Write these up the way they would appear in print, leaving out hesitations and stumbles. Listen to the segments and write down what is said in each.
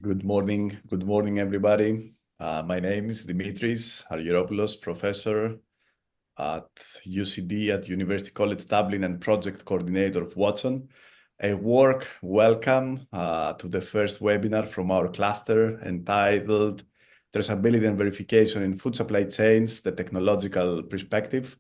Good morning, everybody. My name is Dimitris Argyropoulos, professor at UCD at University College Dublin and project coordinator of Watson. A warm welcome to the first webinar from our cluster entitled Traceability and Verification in Food Supply Chains, the Technological Perspective.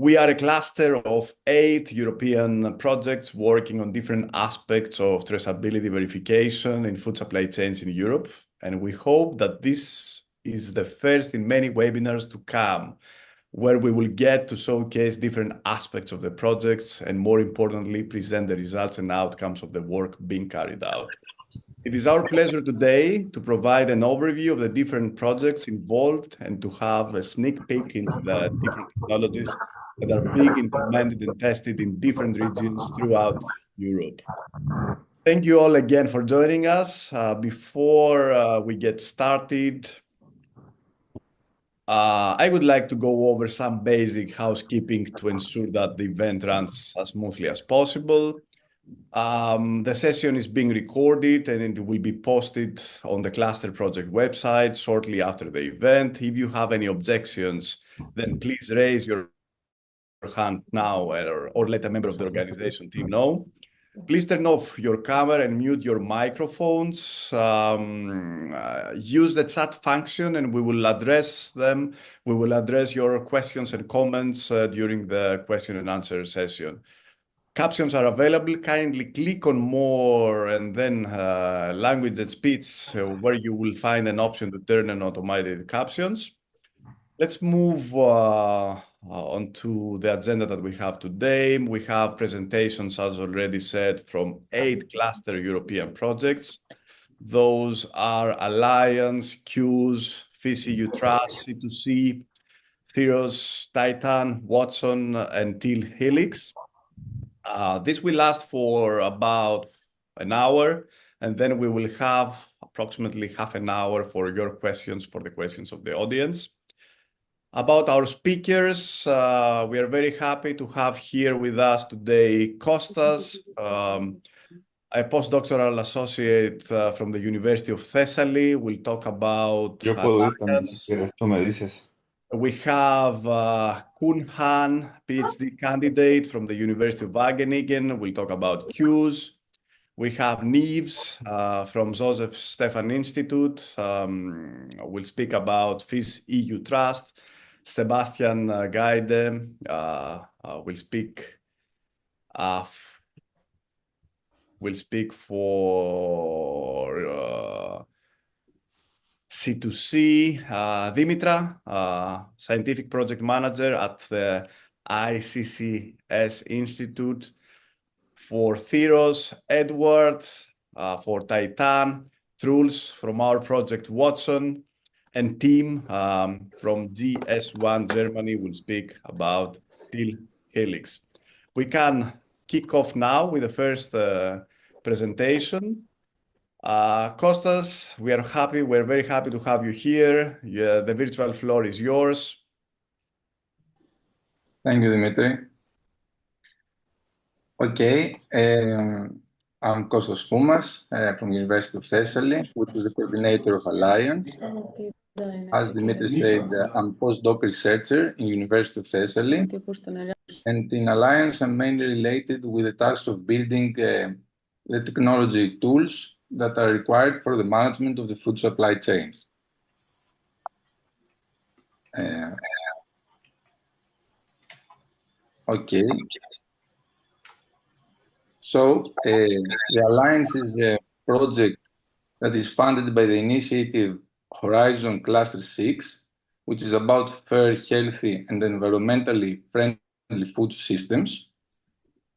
We are a cluster of 8 European projects working on different aspects of traceability verification in food supply chains in Europe. And we hope that this is the first in many webinars to come, where we will get to showcase different aspects of the projects and, more importantly, present the results and outcomes of the work being carried out. It is our pleasure today to provide an overview of the different projects involved and to have a sneak peek into the different technologies that are being implemented and tested in different regions throughout Europe. Thank you all again for joining us. Before we get started, I would like to go over some basic housekeeping to ensure that the event runs as smoothly as possible. The session is being recorded and it will be posted on the Cluster Project website shortly after the event. If you have any objections, then please raise your hand now or let a member of the organization team know. Please turn off your camera and mute your microphones. Use the chat function and we will address them. We will address your questions and comments during the question and answer session. Captions are available. Kindly click on more and then language and speech, where you will find an option to turn on automated captions. Let's move on to the agenda that we have today. We have presentations, as already said, from 8 cluster European projects. Those are Alliance, Q's, FishEUTrust, C2C, THEROS, Titan, Watson, and TealHelix. This will last for about an hour, and then we will have approximately half an hour for your questions, for the questions of the audience. About our speakers, we are very happy to have here with us today Kostas, a postdoctoral associate from the University of Thessaly. We'll talk about alliance. We have Kun Han, PhD candidate from the University of Wageningen. We'll talk about Q's. We have Neves from Joseph Stefan Institute. We'll speak about FishEUTrust. Sebastian Gaide will speak for C2C. Dimitra, scientific project manager at the ICCS Institute. For THEROS, Edward for Titan, Truls from our project Watson, and Tim from GS1 Germany will speak about TealHelix. We can kick off now with the first presentation. Kostas, we're very happy to have you here. The virtual floor is yours. Thank you, Dimitri. Okay, I'm Kostas Koumas from University of Thessaly, which is the coordinator of Alliance. As Dimitri said, I'm postdoc researcher in University of Thessaly, and in Alliance I'm mainly related with the task of building the technology tools that are required for the management of the food supply chains. Okay. So the Alliance is a project that is funded by the initiative Horizon Cluster 6, which is about fair, healthy, and environmentally friendly food systems.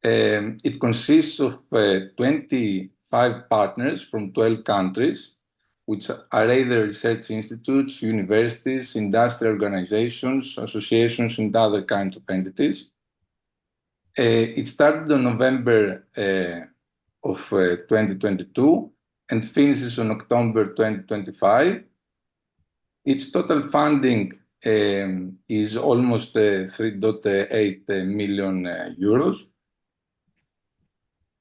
It consists of 25 partners from 12 countries, which are either research institutes, universities, industrial organizations, associations, and other kinds of entities. It started on November of 2022 and finishes on October 2025. Its total funding is almost 3.8 million euros.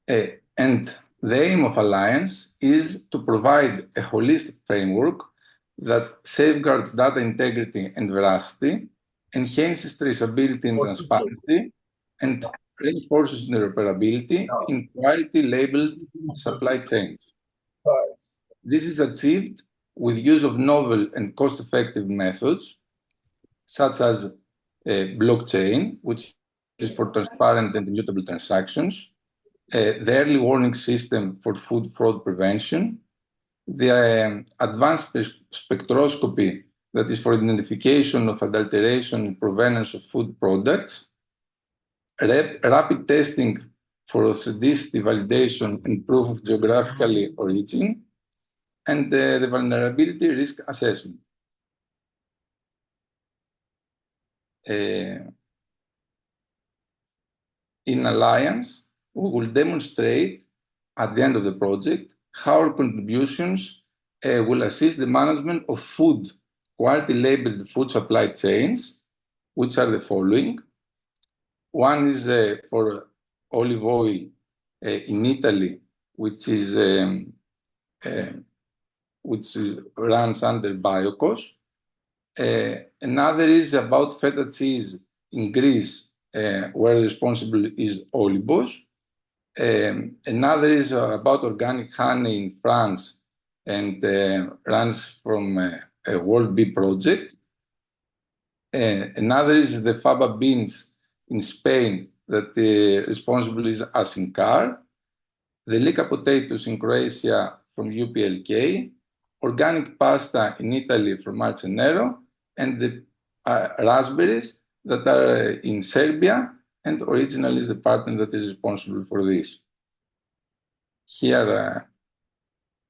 And The aim of Alliance is to provide a holistic framework that safeguards data integrity and veracity, enhances traceability and transparency, and reinforces interoperability in quality-labeled supply chains. This is achieved with use of novel and cost-effective methods, such as blockchain, which is for transparent and immutable transactions, the early warning system for food fraud prevention, the advanced spectroscopy that is for identification of adulteration and provenance of food products, rapid testing for authenticity validation and proof of geographical origin, and the vulnerability risk assessment. In Alliance, we will demonstrate at the end of the project how our contributions will assist the management of food, quality-labeled food supply chains, which are the following. One is for olive oil in Italy, which runs under Biocos. Another is about feta cheese in Greece, where responsible is Olivos. Another is about organic honey in France and runs from a World Bee Project. Another is the faba beans in Spain that responsible is Asincar. The Lika potatoes in Croatia from UPLK. Organic pasta in Italy from Marcenero, and the raspberries that are in Serbia, and originally is the partner that is responsible for this. Here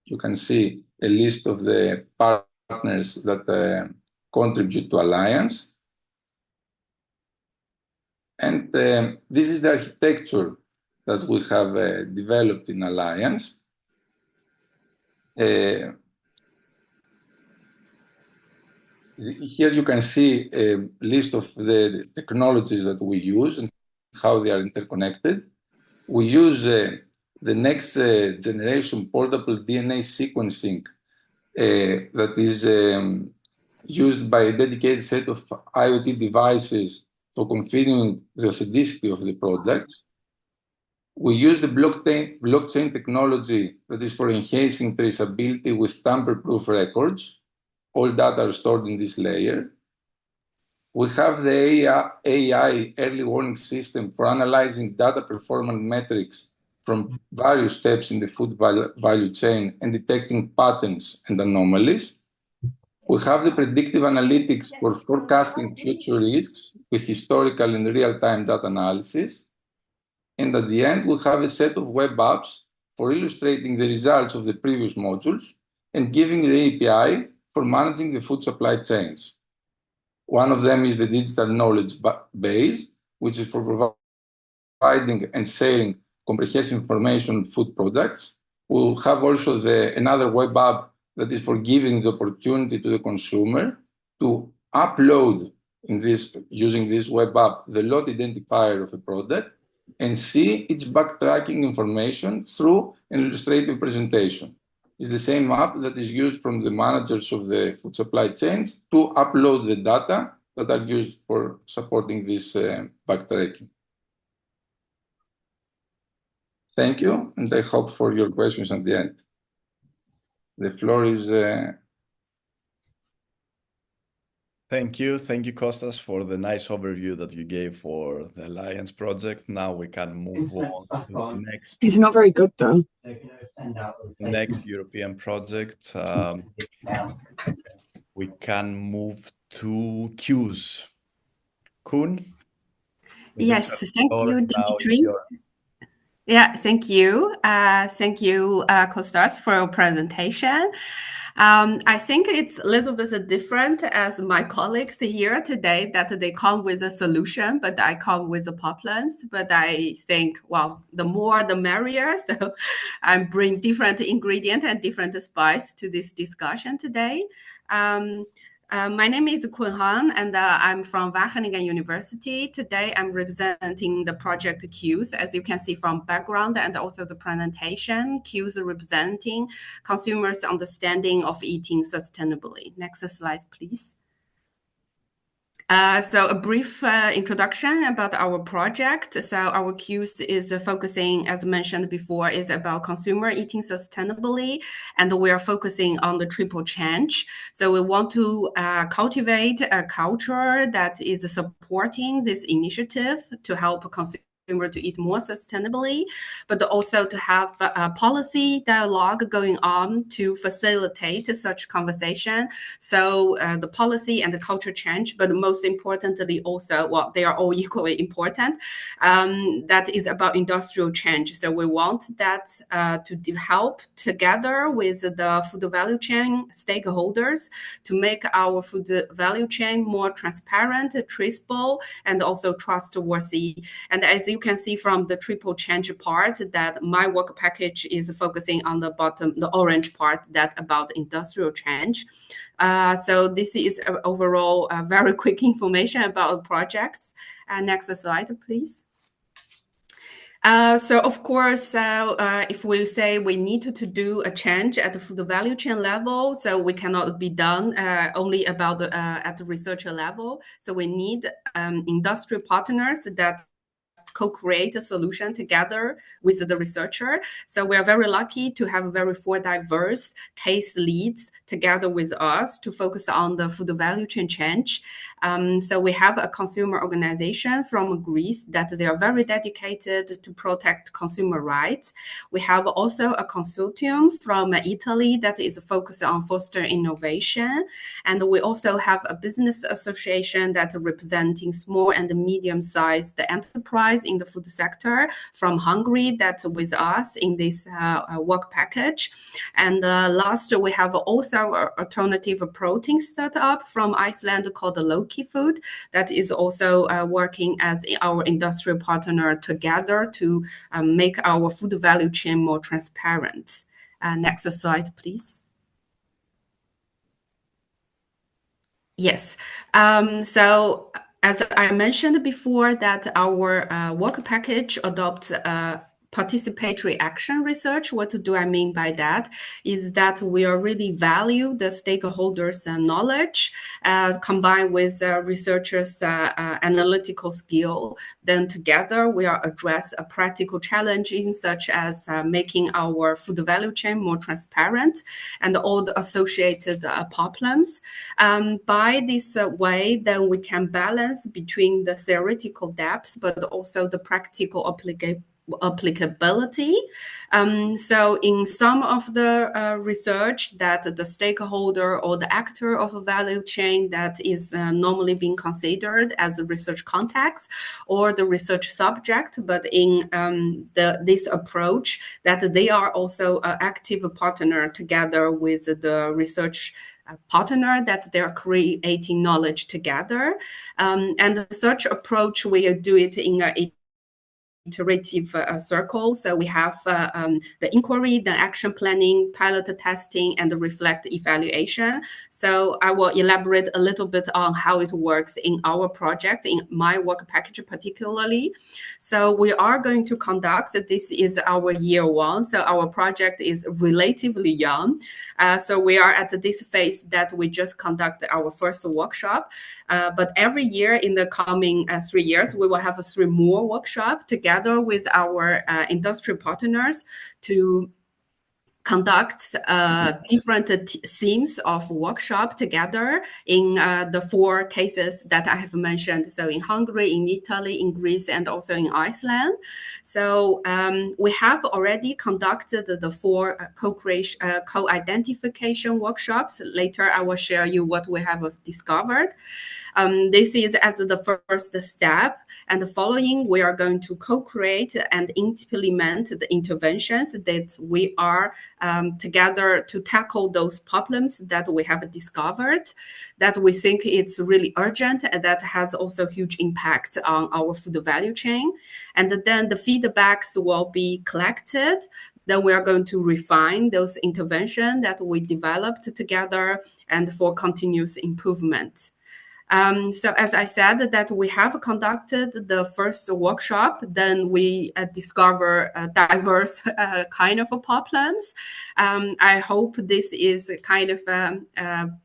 you can see a list of the partners that contribute to Alliance. And this is the architecture that we have developed in Alliance. Here you can see a list of the technologies that we use and how they are interconnected. We use the next generation portable DNA sequencing that is used by a dedicated set of IoT devices for confirming the authenticity of the products. We use the blockchain technology that is for enhancing traceability with tamper-proof records. All data are stored in this layer. We have the AI early warning system for analyzing data performance metrics from various steps in the food value chain and detecting patterns and anomalies. We have the predictive analytics for forecasting future risks with historical and real-time data analysis. And at the end, we have a set of web apps for illustrating the results of the previous modules and giving the API for managing the food supply chains. One of them is the digital knowledge base, which is for providing and sharing comprehensive information on food products. We'll have also another web app that is for giving the opportunity to the consumer to upload using this web app the lot identifier of a product and see its backtracking information through an illustrative presentation. It's the same app that is used from the managers of the food supply chains to upload the data that are used for supporting this backtracking. Thank you, and I hope for your questions at the end. The floor is... Thank you, Kostas, for the nice overview that you gave for the Alliance project. Now we can move on to the next. It's not very good though. Next European project. We can move to queues. Kun? Yes, thank you, Dimitri. Yeah, thank you. Thank you, Kostas, for your presentation. I think it's a little bit different as my colleagues here today that they come with a solution, but I come with the problems. But I think, well, the more the merrier. So I bring different ingredients and different spice to this discussion today. My name is Kun Han, and I'm from Wageningen University. Today, I'm representing the project Q's, as you can see from background and also the presentation. Q's representing consumers' understanding of eating sustainably. Next slide, please. So a brief introduction about our project. So our Q's is focusing, as mentioned before, is about consumer eating sustainably, and we are focusing on the triple change. So we want to cultivate a culture that is supporting this initiative to help consumers to eat more sustainably, but also to have a policy dialogue going on to facilitate such conversation. So the policy and the culture change, but most importantly also, well, they are all equally important, that is about industrial change. So we want that to help together with the food value chain stakeholders to make our food value chain more transparent, traceable, and also trustworthy. And as you can see from the triple change part, that my work package is focusing on the bottom, the orange part, that about industrial change. So this is overall very quick information about projects. Next slide, please. So of course, if we say we need to do a change at the food value chain level, so we cannot be done only about at the researcher level. So we need industry partners that co-create a solution together with the researcher. So we are very lucky to have four diverse case leads together with us to focus on the food value chain change. So we have a consumer organization from Greece that they are very dedicated to protect consumer rights. We have also a consortium from Italy that is focused on foster innovation. And we also have a business association that representing small and medium-sized enterprise in the food sector from Hungary that's with us in this work package. And last, we have also an alternative protein startup from Iceland called Loki Food that is also working as our industrial partner together to make our food value chain more transparent. Next slide, please. Yes. So as I mentioned before, that our work package adopts participatory action research. What do I mean by that? Is that we are really value the stakeholders' knowledge combined with researchers' analytical skill. Then together we are address practical challenges such as making our food value chain more transparent and all the associated problems. By this way, then we can balance between the theoretical depths, but also the practical applicability. So in some of the research that the stakeholder or the actor of a value chain that is normally being considered as a research context or the research subject, but in this approach that they are also an active partner together with the research partner that they are creating knowledge together. And such approach, we do it in a iterative circle. So we have the inquiry, the action planning, pilot testing, and the reflect evaluation. So I will elaborate a little bit on how it works in our project, in my work package particularly. So we are going to conduct, this is our year one. So our project is relatively young. So we are at this phase that we just conduct our first workshop. But every year in the coming 3 years, we will have 3 more workshops together with our industry partners to conduct different themes of workshop together in the 4 cases that I have mentioned. So in Hungary, in Italy, in Greece, and also in Iceland. So we have already conducted the 4 co-identification workshops. Later, I will share you what we have discovered. This is as the first step. And the following, we are going to co-create and implement the interventions that we are together to tackle those problems that we have discovered, that we think it's really urgent, and that has also huge impact on our food value chain. And then the feedbacks will be collected then we are going to refine those interventions that we developed together and for continuous improvement. So as I said, that we have conducted the first workshop, then we discover diverse kind of problems. I hope this is kind of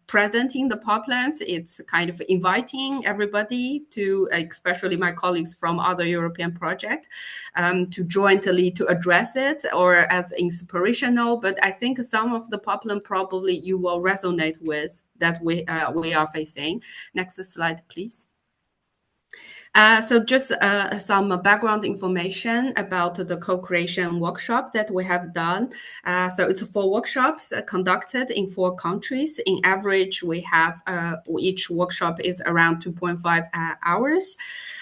presenting the problems. It's kind of inviting everybody to, especially my colleagues from other European projects, to jointly to address it or as inspirational. But I think some of the problem probably you will resonate with that we are facing. Next slide, please. So just some background information about the co-creation workshop that we have done. So it's 4 workshops conducted in 4 countries. In average, we have each workshop is around 2.5 hours.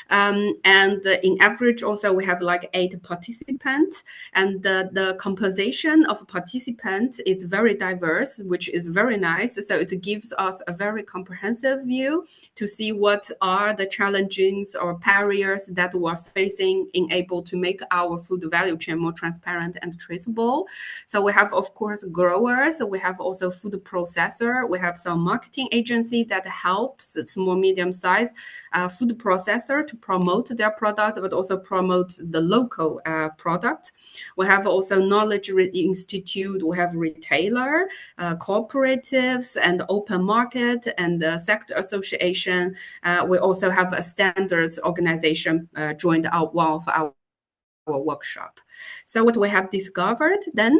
And in average also we have like 8 participants, and the composition of participants is very diverse, which is very nice. So it gives us a very comprehensive view to see what are the challenges or barriers that we are facing in able to make our food value chain more transparent and traceable. So we have, of course, growers, we have also food processor, we have some marketing agency that helps small, medium-sized food processor to promote their product, but also promote the local product. We have also knowledge institute, we have retailer, cooperatives, and open market, and sector association. We also have a standards organization joined one of our workshop. So what we have discovered then,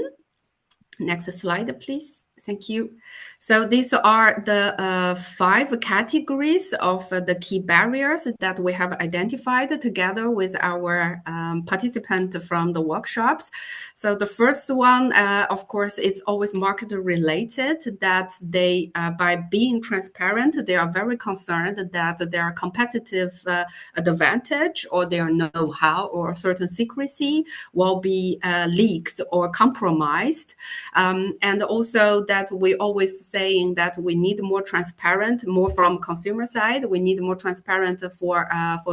next slide, please. Thank you. So these are the 5 categories of the key barriers that we have identified together with our participants from the workshops. So the first one, of course, is always market related, that they, by being transparent, they are very concerned that their competitive advantage or their know-how or certain secrecy will be leaked or compromised. And also that we always saying that we need more transparent, more from consumer side. We need more transparent for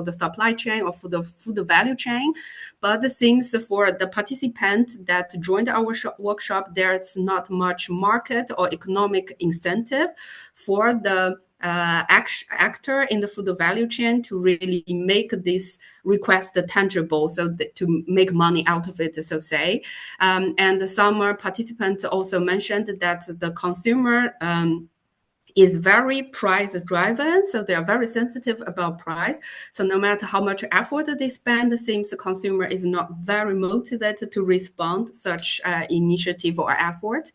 the supply chain or for the food value chain. But it seems for the participants that joined our workshop, there's not much market or economic incentive for the actor in the food value chain to really make this request tangible, so to make money out of it, so say. And some participants also mentioned that the consumer is very price driven, so they are very sensitive about price. So no matter how much effort they spend, it seems the consumer is not very motivated to respond such initiative or effort.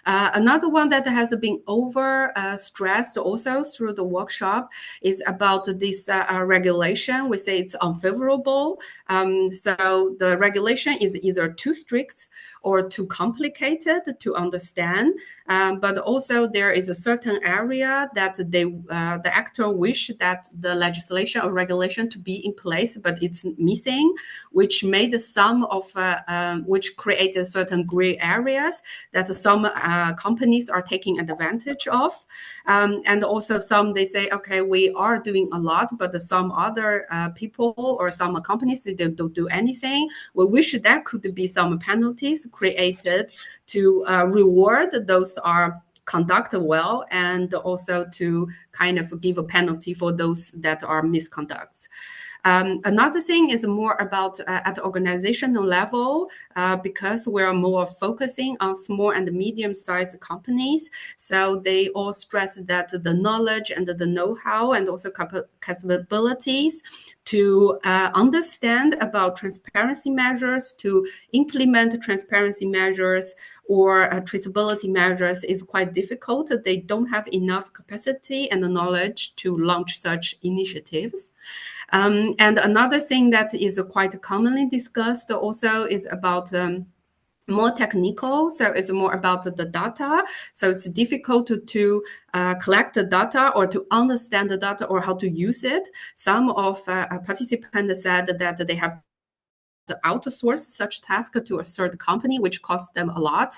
Another one that has been over stressed also through the workshop is about this regulation. We say it's unfavorable. So the regulation is either too strict or too complicated to understand, but also there is a certain area that the actor wish that the legislation or regulation to be in place, but it's missing, which made some of which created certain gray areas that some companies are taking advantage of, and also some they say, okay, we are doing a lot, but some other people or some companies they don't do anything. We wish there could be some penalties created to reward those are conduct well, and also to kind of give a penalty for those that are misconducts. Another thing is more about at the organizational level, because we're more focusing on small and medium-sized companies. So they all stress that the knowledge and the know-how and also capabilities to understand about transparency measures, to implement transparency measures or traceability measures is quite difficult. They don't have enough capacity and knowledge to launch such initiatives. And another thing that is quite commonly discussed also is about more technical, so it's more about the data. So it's difficult to collect the data or to understand the data or how to use it. Some of participants said that they have outsource such task to a third company, which costs them a lot.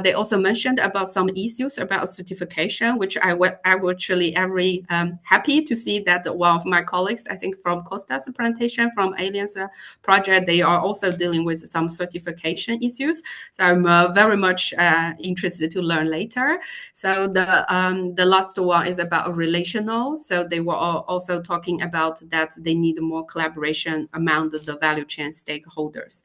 They also mentioned about some issues about certification, which I actually very happy to see that one of my colleagues, I think from Costa's presentation from Alien's project, they are also dealing with some certification issues. So I'm very much interested to learn later. So the last one is about relational. So they were also talking about that they need more collaboration among the value chain stakeholders.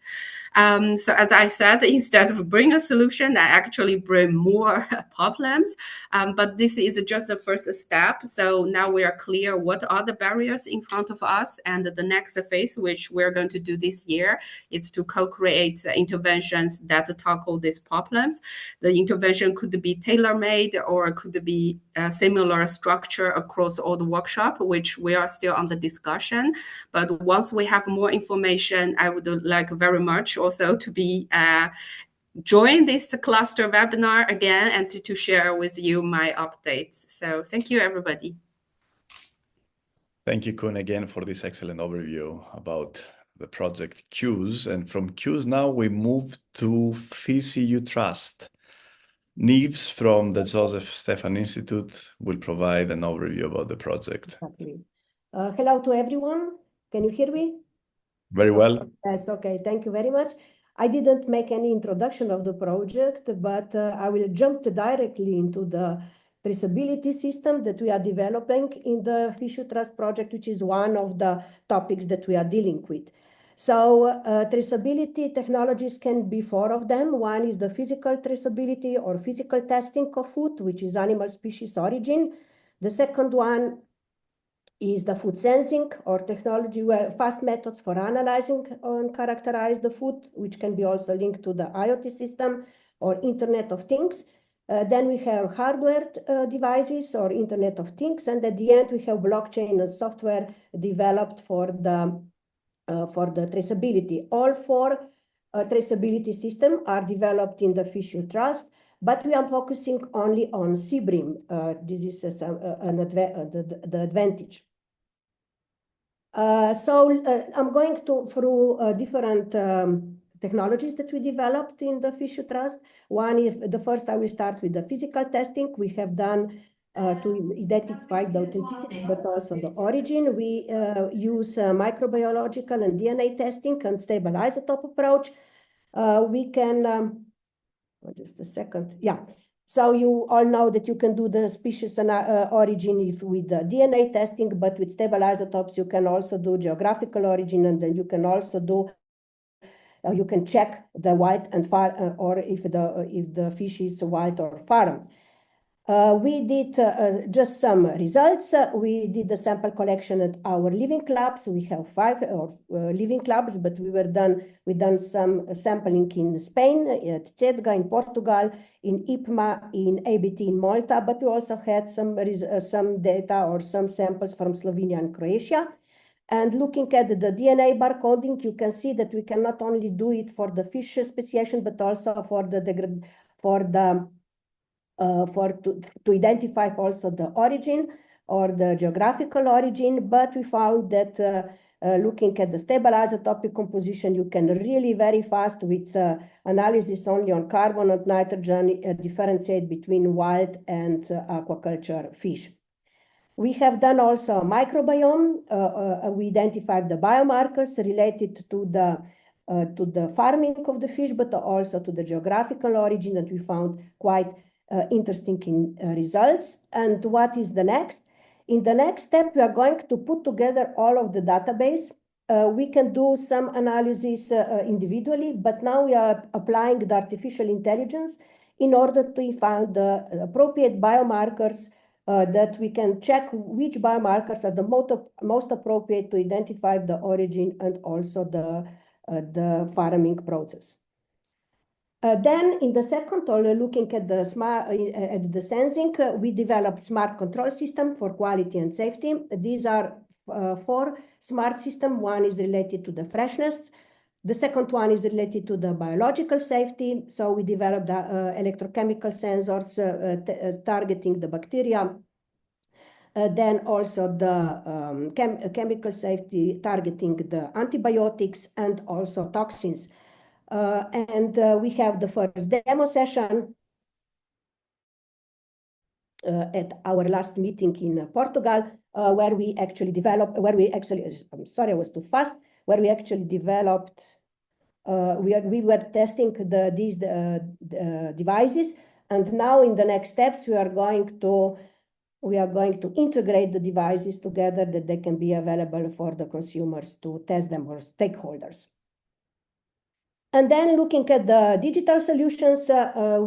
So as I said, instead of bring a solution, I actually bring more problems. But this is just the first step. So now we are clear what are the barriers in front of us. And the next phase, which we're going to do this year, is to co-create interventions that tackle these problems. The intervention could be tailor-made or could be a similar structure across all the workshop, which we are still under discussion. But once we have more information, I would like very much also to be join this cluster webinar again and to share with you my updates. So thank you, everybody. Thank you, Kun, again for this excellent overview about the project Q's. And from Q's now we move to FishEUTrust. Neves from the Joseph Stefan Institute will provide an overview about the project. Exactly. Hello to everyone. Can you hear me? Very well. Yes, okay. Thank you very much. I didn't make any introduction of the project, but I will jump directly into the traceability system that we are developing in the FishEUTrust project, which is one of the topics that we are dealing with. So traceability technologies can be four of them. One is the physical traceability or physical testing of food, which is animal species origin. The second one is the food sensing or technology where fast methods for analyzing and characterize the food, which can be also linked to the IoT system or Internet of Things. Then we have hardware devices or Internet of Things. And at the end, we have blockchain and software developed for the traceability. All four traceability systems are developed in the FishEUTrust, but we are focusing only on CBRIM. This is the advantage. I'm going through different technologies that we developed in the FishEUTrust. One is the first. I will start with the physical testing we have done to identify the authenticity, but also the origin. We use microbiological and DNA testing and stable isotope approach. We can, just a second, yeah. So you all know that you can do the species and origin with the DNA testing, but with stable isotopes, you can also do geographical origin, and then you can also do, you can check the wild and farm, or if the fish is wild or farm. We did just some results. We did the sample collection at our living clubs. We have 5 living clubs, but we done some sampling in Spain, at Cedga in Portugal, in IPMA, in ABT in Malta, but we also had some data or some samples from Slovenia and Croatia. And looking at the DNA barcoding, you can see that we can not only do it for the fish speciation, but also to identify also the origin or the geographical origin. But we found that looking at the stable isotopic composition, you can really very fast with analysis only on carbon and nitrogen differentiate between wild and aquaculture fish. We have done also microbiome. We identified the biomarkers related to the farming of the fish, but also to the geographical origin, and we found quite interesting results. And what is the next? In the next step, we are going to put together all of the database. We can do some analysis individually, but now we are applying the artificial intelligence in order to find the appropriate biomarkers that we can check which biomarkers are the most appropriate to identify the origin and also the farming process. Then in the second, looking at the sensing, we developed smart control system for quality and safety. These are 4 smart systems. One is related to the freshness. The second one is related to the biological safety. So we developed electrochemical sensors targeting the bacteria. Then also the chemical safety targeting the antibiotics and also toxins. We have the first demo session at our last meeting in Portugal, where we actually developed, I'm sorry, I was too fast, where we actually developed, we were testing these devices. And now in the next steps, we are going to integrate the devices together that they can be available for the consumers to test them, or stakeholders. And then looking at the digital solutions,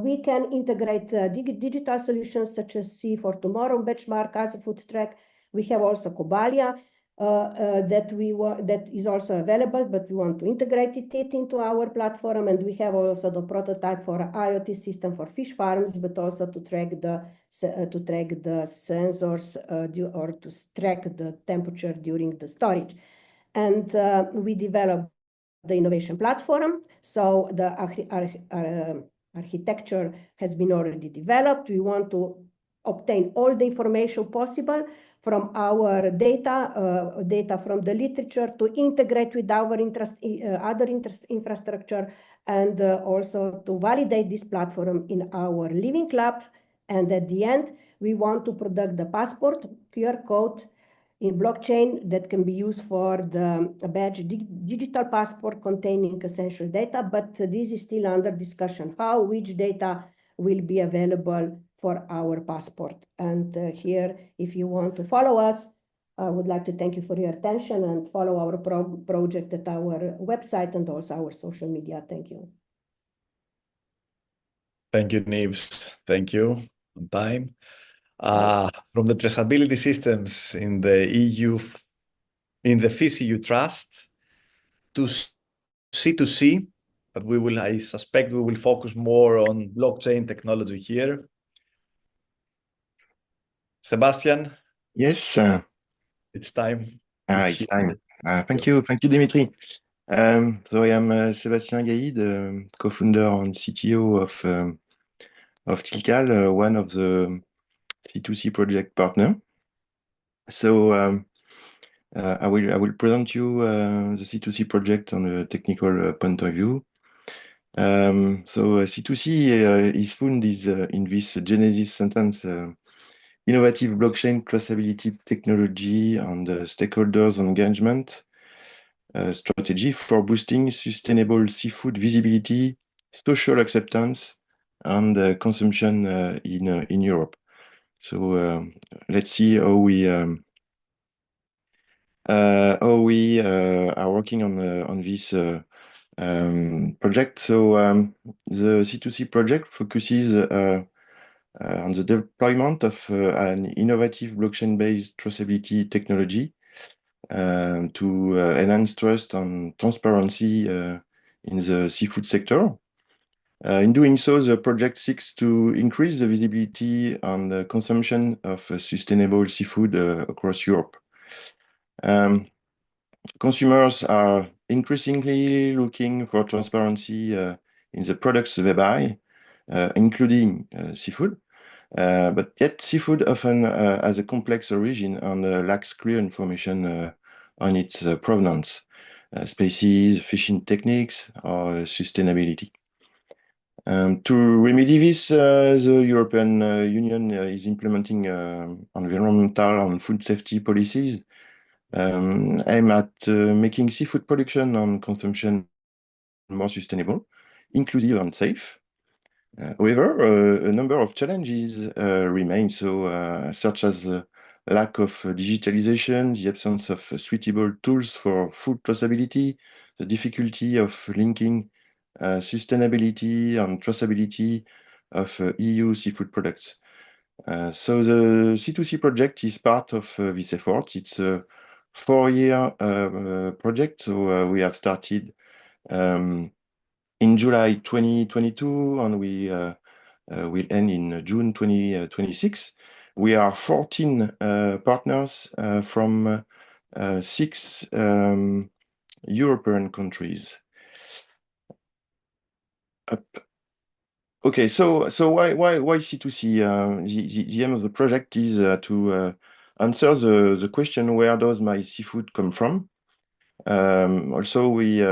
we can integrate digital solutions such as See for Tomorrow benchmark, Food Track. We have also Cobalia that is also available, but we want to integrate it into our platform. And we have also the prototype for IoT system for fish farms, but also to track the sensors or to track the temperature during the storage. And we developed the innovation platform. So the architecture has been already developed. We want to obtain all the information possible from our data from the literature, to integrate with our other infrastructure, and also to validate this platform in our living lab. And at the end, we want to product the passport QR code in blockchain that can be used for the badge digital passport containing essential data. But this is still under discussion, which data will be available for our passport. And here, if you want to follow us, I would like to thank you for your attention, and follow our project at our website and also our social media. Thank you. Thank you, Nives. Thank you. On time. From the traceability systems in the EU, in the FishEUTrust, to C2C, but I suspect we will focus more on blockchain technology here. Sebastian? Yes. It's time. It's time. Thank you, Dimitri. So I am Sébastien Gaïd, co-founder and CTO of TealHelix, one of the C2C project partner. So I will present you the C2C project on a technical point of view. So C2C is found in this Genesis sentence, innovative blockchain traceability technology and stakeholders engagement strategy for boosting sustainable seafood visibility, social acceptance, and consumption in Europe. So let's see how we are working on this project. So the C2C project focuses on the deployment of an innovative blockchain-based traceability technology to enhance trust and transparency in the seafood sector. In doing so, the project seeks to increase the visibility and the consumption of sustainable seafood across Europe. Consumers are increasingly looking for transparency in the products they buy, including seafood. But yet seafood often has a complex origin and lacks clear information on its provenance, species, fishing techniques, or sustainability. To remedy this, the European Union is implementing environmental and food safety policies aimed at making seafood production and consumption more sustainable, inclusive, and safe. However, a number of challenges remain, such as lack of digitalization, the absence of suitable tools for food traceability, the difficulty of linking sustainability and traceability of EU seafood products. So the C2C project is part of this effort. It's a 4-year project, so we have started in July 2022, and we will end in June 2026. We are 14 partners from 6 European countries. Okay, so why C2C? The aim of the project is to answer the question, where does my seafood come from? Also, we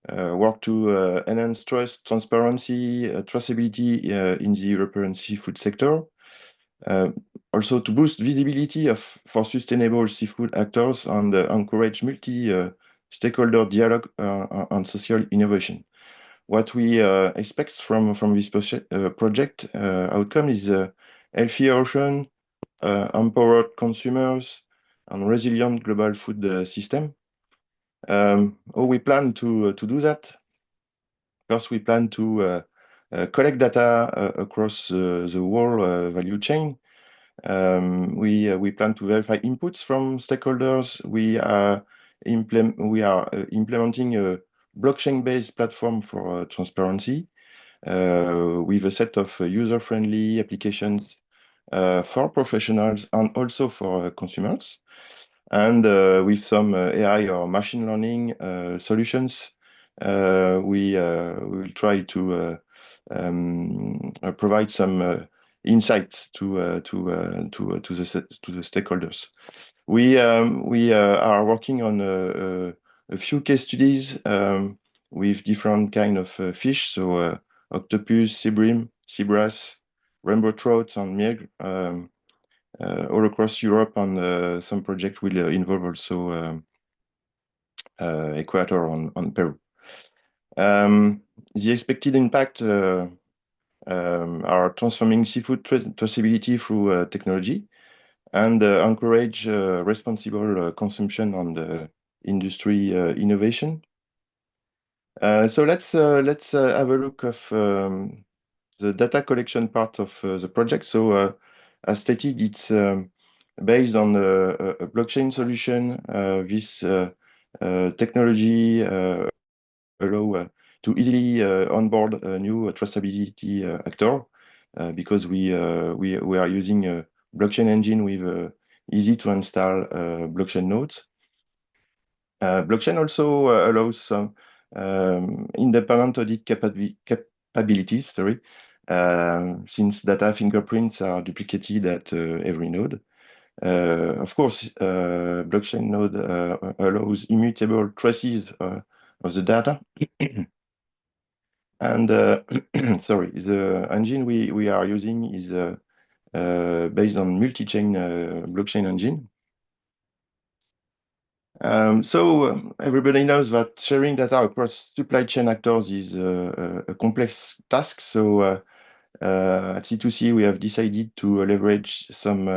work to enhance trust, transparency, traceability in the European seafood sector. Also to boost visibility for sustainable seafood actors and encourage multi-stakeholder dialogue on social innovation. What we expect from this project outcome is a healthier ocean, empowered consumers, and resilient global food system. How we plan to do that? First, we plan to collect data across the whole value chain. We plan to verify inputs from stakeholders. We are implementing a blockchain-based platform for transparency with a set of user-friendly applications for professionals and also for consumers. And with some AI or machine learning solutions, we will try to provide some insights to the stakeholders. We are working on a few case studies with different kind of fish, so octopus, sea bream, sea bass, rainbow trout, and meagle, all across Europe, and some project will involve also Ecuador on Peru. The expected impact are transforming seafood traceability through technology and encourage responsible consumption and industry innovation. So let's have a look of the data collection part of the project. So as stated, it's based on a blockchain solution. This technology allow to easily onboard a new traceability actor because we are using a blockchain engine with easy to install blockchain nodes. Blockchain also allows some independent audit capabilities, since data fingerprints are duplicated at every node. Of course, blockchain node allows immutable traces of the data. And sorry, the engine we are using is based on multi-chain blockchain engine. So everybody knows that sharing data across supply chain actors is a complex task. So at C2C, we have decided to leverage some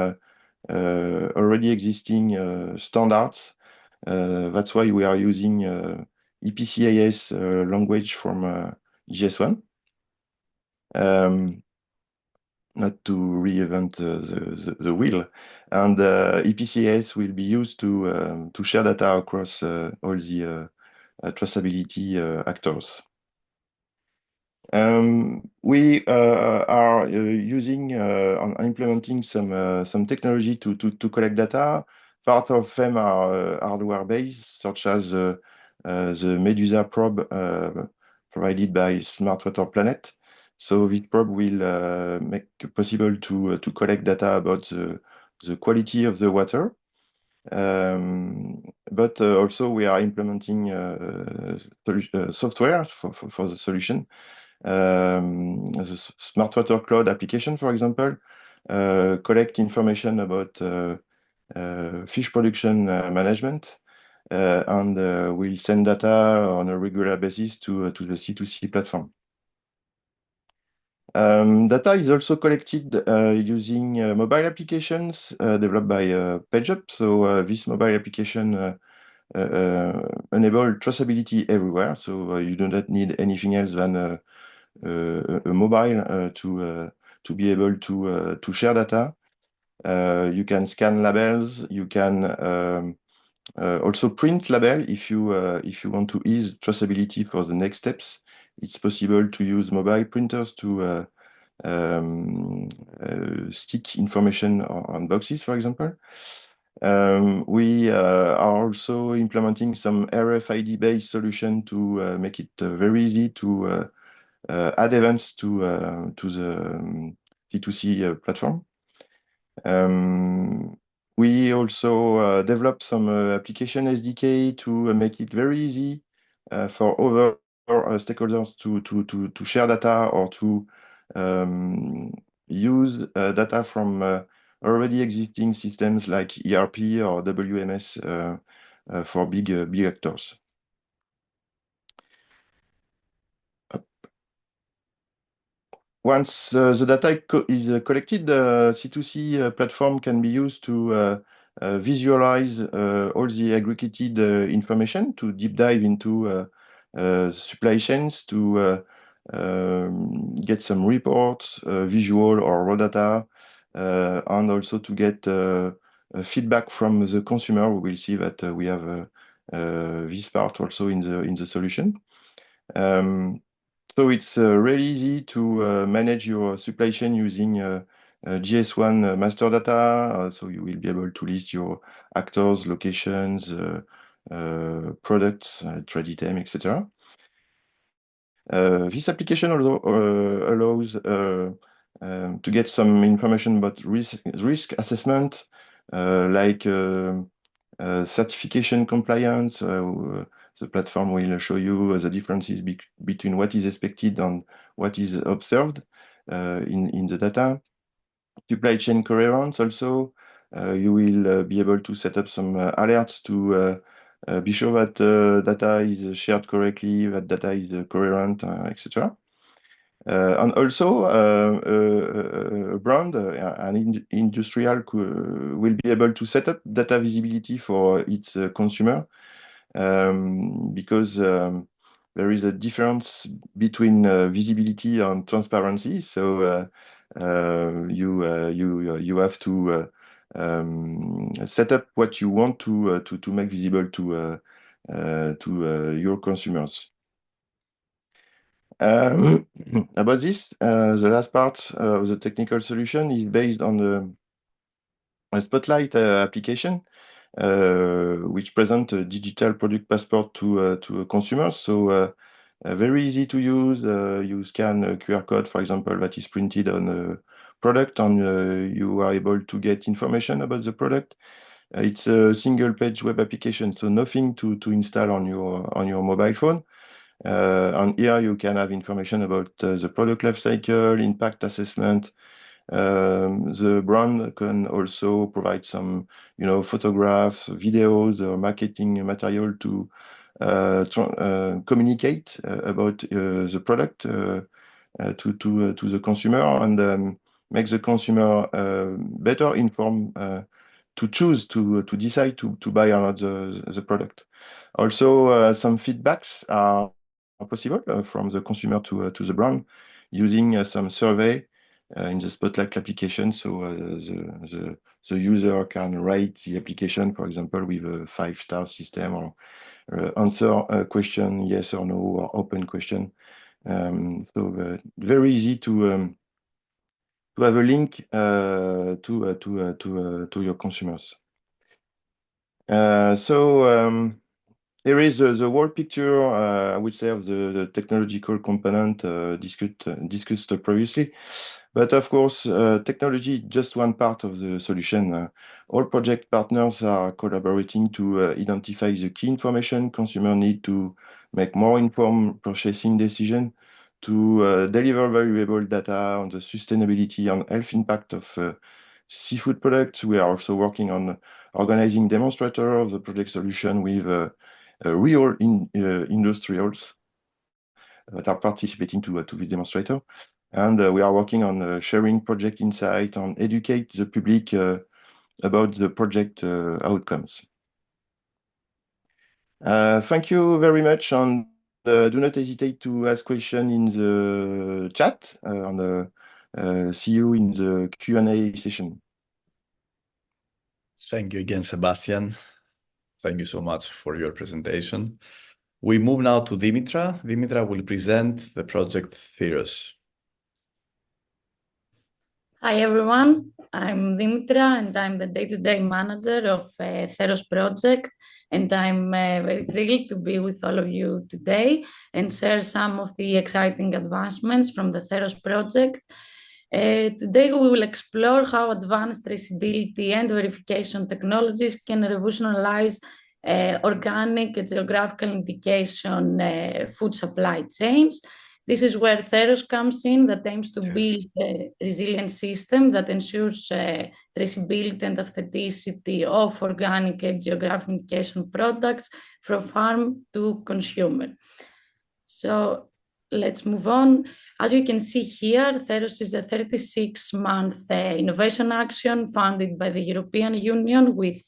already existing standards. That's why we are using EPCIS language from GS1. Not to reinvent the wheel, and EPCIS will be used to share data across all the traceability actors. We are using and implementing some technology to collect data. Part of them are hardware-based, such as the Medusa probe provided by Smart Water Planet. So this probe will make it possible to collect data about the quality of the water. But also we are implementing software for the solution. The Smart Water Cloud application, for example, collect information about fish production management, and will send data on a regular basis to the C2C platform. Data is also collected using mobile applications developed by PageUp. So this mobile application enable traceability everywhere. So you do not need anything else than a mobile to be able to share data. You can scan labels. You can also print label if you want to ease traceability for the next steps. It's possible to use mobile printers to stick information on boxes, for example. We are also implementing some RFID-based solution to make it very easy to add events to the C2C platform. we also developed some application SDK to make it very easy for other stakeholders to share data or to use data from already existing systems like ERP or WMS for big actors. Once the data is collected, the C2C platform can be used to visualize all the aggregated information, to deep dive into supply chains, to get some reports, visual or raw data, and also to get feedback from the consumer. We will see that we have this part also in the solution. So it's really easy to manage your supply chain using GS1 master data. So you will be able to list your actors, locations, products, trade item, etc. This application also allows to get some information about risk assessment, like certification compliance. The platform will show you the differences between what is expected and what is observed in the data. Supply chain coherence also. You will be able to set up some alerts to be sure that data is shared correctly, that data is coherent, etc. And also, a brand, an industrial will be able to set up data visibility for its consumer, because there is a difference between visibility and transparency. So you have to set up what you want to make visible to your consumers. About this, the last part of the technical solution is based on a Spotlight application, which presents a digital product passport to consumers. So very easy to use. You scan a QR code, for example, that is printed on a product, and you are able to get information about the product. It's a single-page web application, so nothing to install on your mobile phone. And here you can have information about the product life cycle, impact assessment. The brand can also provide some, photographs, videos, or marketing material to communicate about the product to the consumer, and make the consumer better informed to choose to decide to buy or not the product. Also, some feedbacks are possible from the consumer to the brand using some survey in the Spotlight application. So the user can rate the application, for example, with a 5-star system, or answer a question yes or no, or open question. So very easy to have a link to your consumers. So here is the whole picture, I would say, of the technological component discussed previously. But of course, technology is just one part of the solution. All project partners are collaborating to identify the key information consumers need to make more informed purchasing decisions, to deliver valuable data on the sustainability and health impact of seafood products. We are also working on organizing demonstrators of the project solution with real industrials that are participating to this demonstrator. And we are working on sharing project insight and educate the public about the project outcomes. Thank you very much, and do not hesitate to ask questions in the chat, and see you in the Q&A session. Thank you again, Sebastian. Thank you so much for your presentation. We move now to Dimitra. Dimitra will present the project THEROS. Hi, everyone. I'm Dimitra, and I'm the day-to-day manager of THEROS project. And I'm very thrilled to be with all of you today and share some of the exciting advancements from the THEROS project. Today we will explore how advanced traceability and verification technologies can revolutionize organic and geographical indication food supply chains. This is where THEROS comes in, that aims to build a resilient system that ensures traceability and authenticity of organic and geographical indication products from farm to consumer. So let's move on. As you can see here, THEROS is a 36-month innovation action funded by the European Union with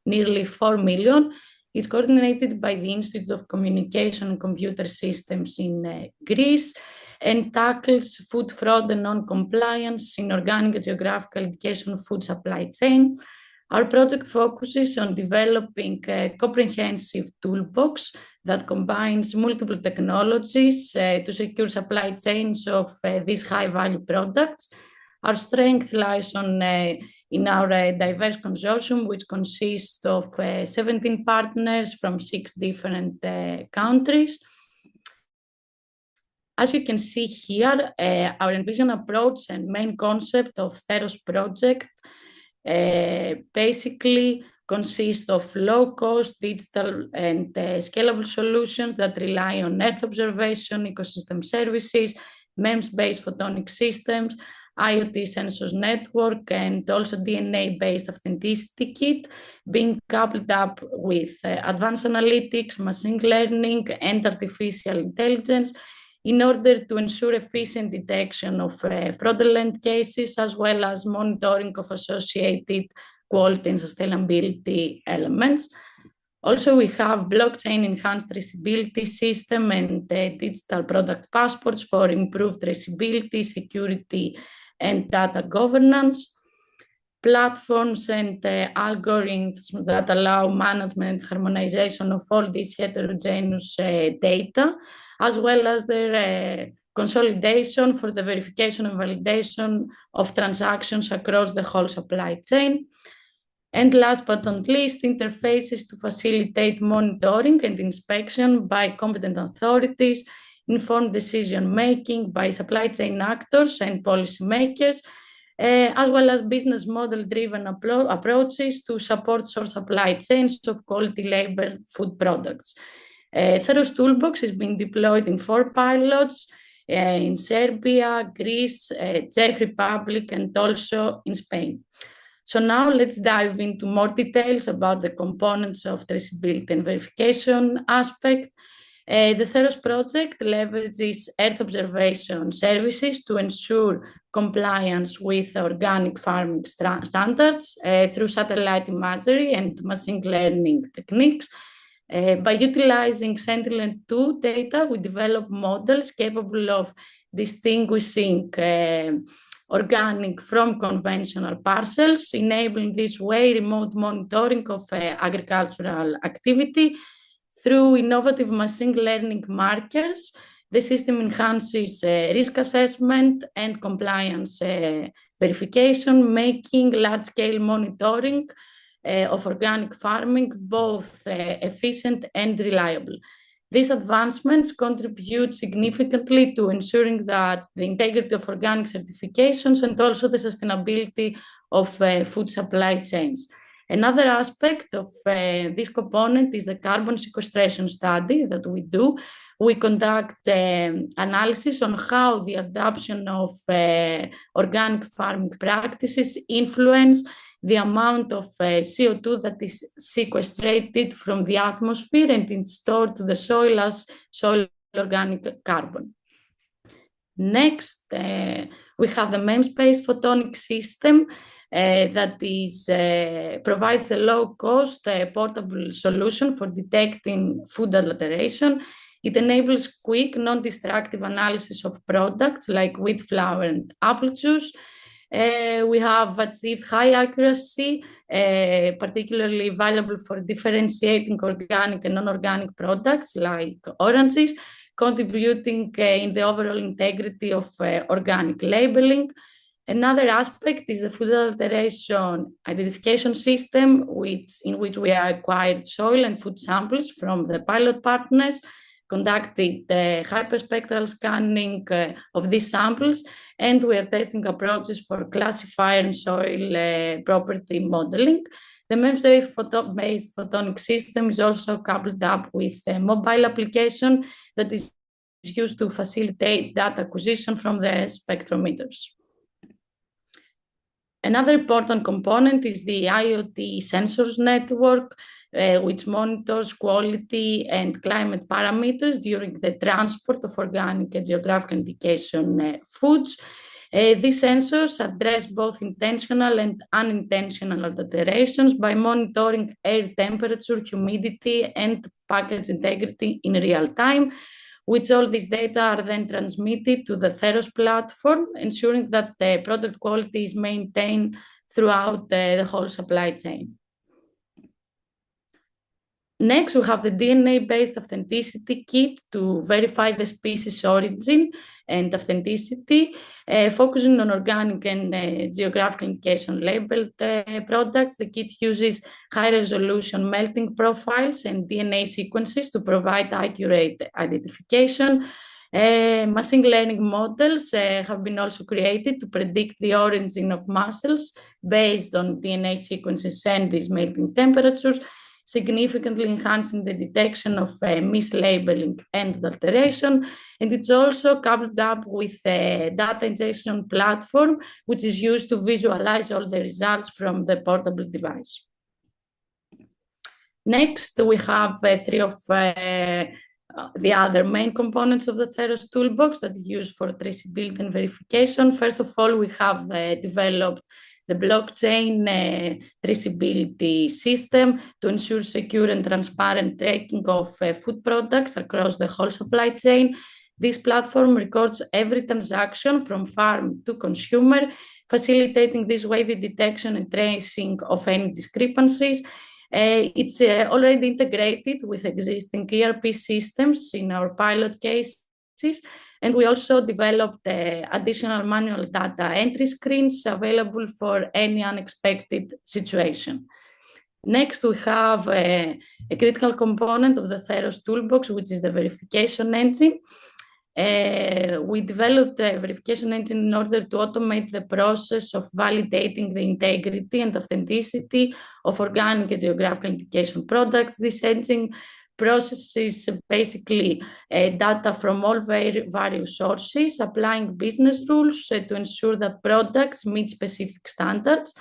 nearly 4 million. It's coordinated by the Institute of Communication and Computer Systems in Greece and tackles food fraud and non-compliance in organic and geographical indication food supply chain. Our project focuses on developing a comprehensive toolbox that combines multiple technologies to secure supply chains of these high-value products. Our strength lies in our diverse consortium, which consists of 17 partners from 6 different countries. As you can see here, our envision approach and main concept of THEROS project basically consists of low-cost, digital, and scalable solutions that rely on Earth observation, ecosystem services, MEMS-based photonic systems, IoT sensors network, and also DNA-based authenticity kit, being coupled up with advanced analytics, machine learning, and artificial intelligence in order to ensure efficient detection of fraudulent cases, as well as monitoring of associated quality and sustainability elements. Also, we have blockchain-enhanced traceability system and digital product passports for improved traceability, security, and data governance. Platforms and algorithms that allow management and harmonization of all this heterogeneous data, as well as their consolidation for the verification and validation of transactions across the whole supply chain. And last but not least, interfaces to facilitate monitoring and inspection by competent authorities, informed decision-making by supply chain actors and policymakers, as well as business model-driven approaches to support source supply chains of quality labeled food products. THEROS Toolbox is being deployed in 4 pilots in Serbia, Greece, Czech Republic, and also in Spain. So now let's dive into more details about the components of traceability and verification aspect. The THEROS project leverages Earth observation services to ensure compliance with organic farming standards through satellite imagery and machine learning techniques. By utilizing Sentinel-2 data, we develop models capable of distinguishing organic from conventional parcels, enabling this way remote monitoring of agricultural activity. Through innovative machine learning markers, the system enhances risk assessment and compliance verification, making large-scale monitoring of organic farming both efficient and reliable. These advancements contribute significantly to ensuring that the integrity of organic certifications and also the sustainability of food supply chains. Another aspect of this component is the carbon sequestration study that we do. We conduct analysis on how the adoption of organic farming practices influence the amount of CO2 that is sequestrated from the atmosphere and is stored to the soil as soil organic carbon. Next, we have the MEMS-based photonic system that provides a low-cost portable solution for detecting food adulteration. It enables quick, non-destructive analysis of products like wheat flour and apple juice. We have achieved high accuracy, particularly valuable for differentiating organic and non-organic products like oranges, contributing in the overall integrity of organic labeling. Another aspect is the food adulteration identification system, in which we acquired soil and food samples from the pilot partners, conducted hyperspectral scanning of these samples, and we are testing approaches for classifier and soil property modeling. The MEMS-based photonic system is also coupled up with a mobile application that is used to facilitate data acquisition from the spectrometers. Another important component is the IoT sensors network, which monitors quality and climate parameters during the transport of organic and geographical indication foods. These sensors address both intentional and unintentional adulterations by monitoring air temperature, humidity, and package integrity in real time, which all these data are then transmitted to the THEROS platform, ensuring that the product quality is maintained throughout the whole supply chain. Next, we have the DNA-based authenticity kit to verify the species origin and authenticity, focusing on organic and geographical indication labeled products. The kit uses high-resolution melting profiles and DNA sequences to provide accurate identification. Machine learning models have been also created to predict the origin of mussels based on DNA sequences and these melting temperatures, significantly enhancing the detection of mislabeling and adulteration. And it's also coupled up with a data ingestion platform, which is used to visualize all the results from the portable device. Next, we have three of the other main components of the THEROS toolbox that is used for traceability and verification. First of all, we have developed the blockchain traceability system to ensure secure and transparent tracking of food products across the whole supply chain. This platform records every transaction from farm to consumer, facilitating this way the detection and tracing of any discrepancies. It's already integrated with existing ERP systems in our pilot cases, and we also developed additional manual data entry screens available for any unexpected situation. Next, we have a critical component of the THEROS toolbox, which is the verification engine. We developed a verification engine in order to automate the process of validating the integrity and authenticity of organic and geographical indication products. This engine processes basically data from all various sources, applying business rules to ensure that products meet specific standards.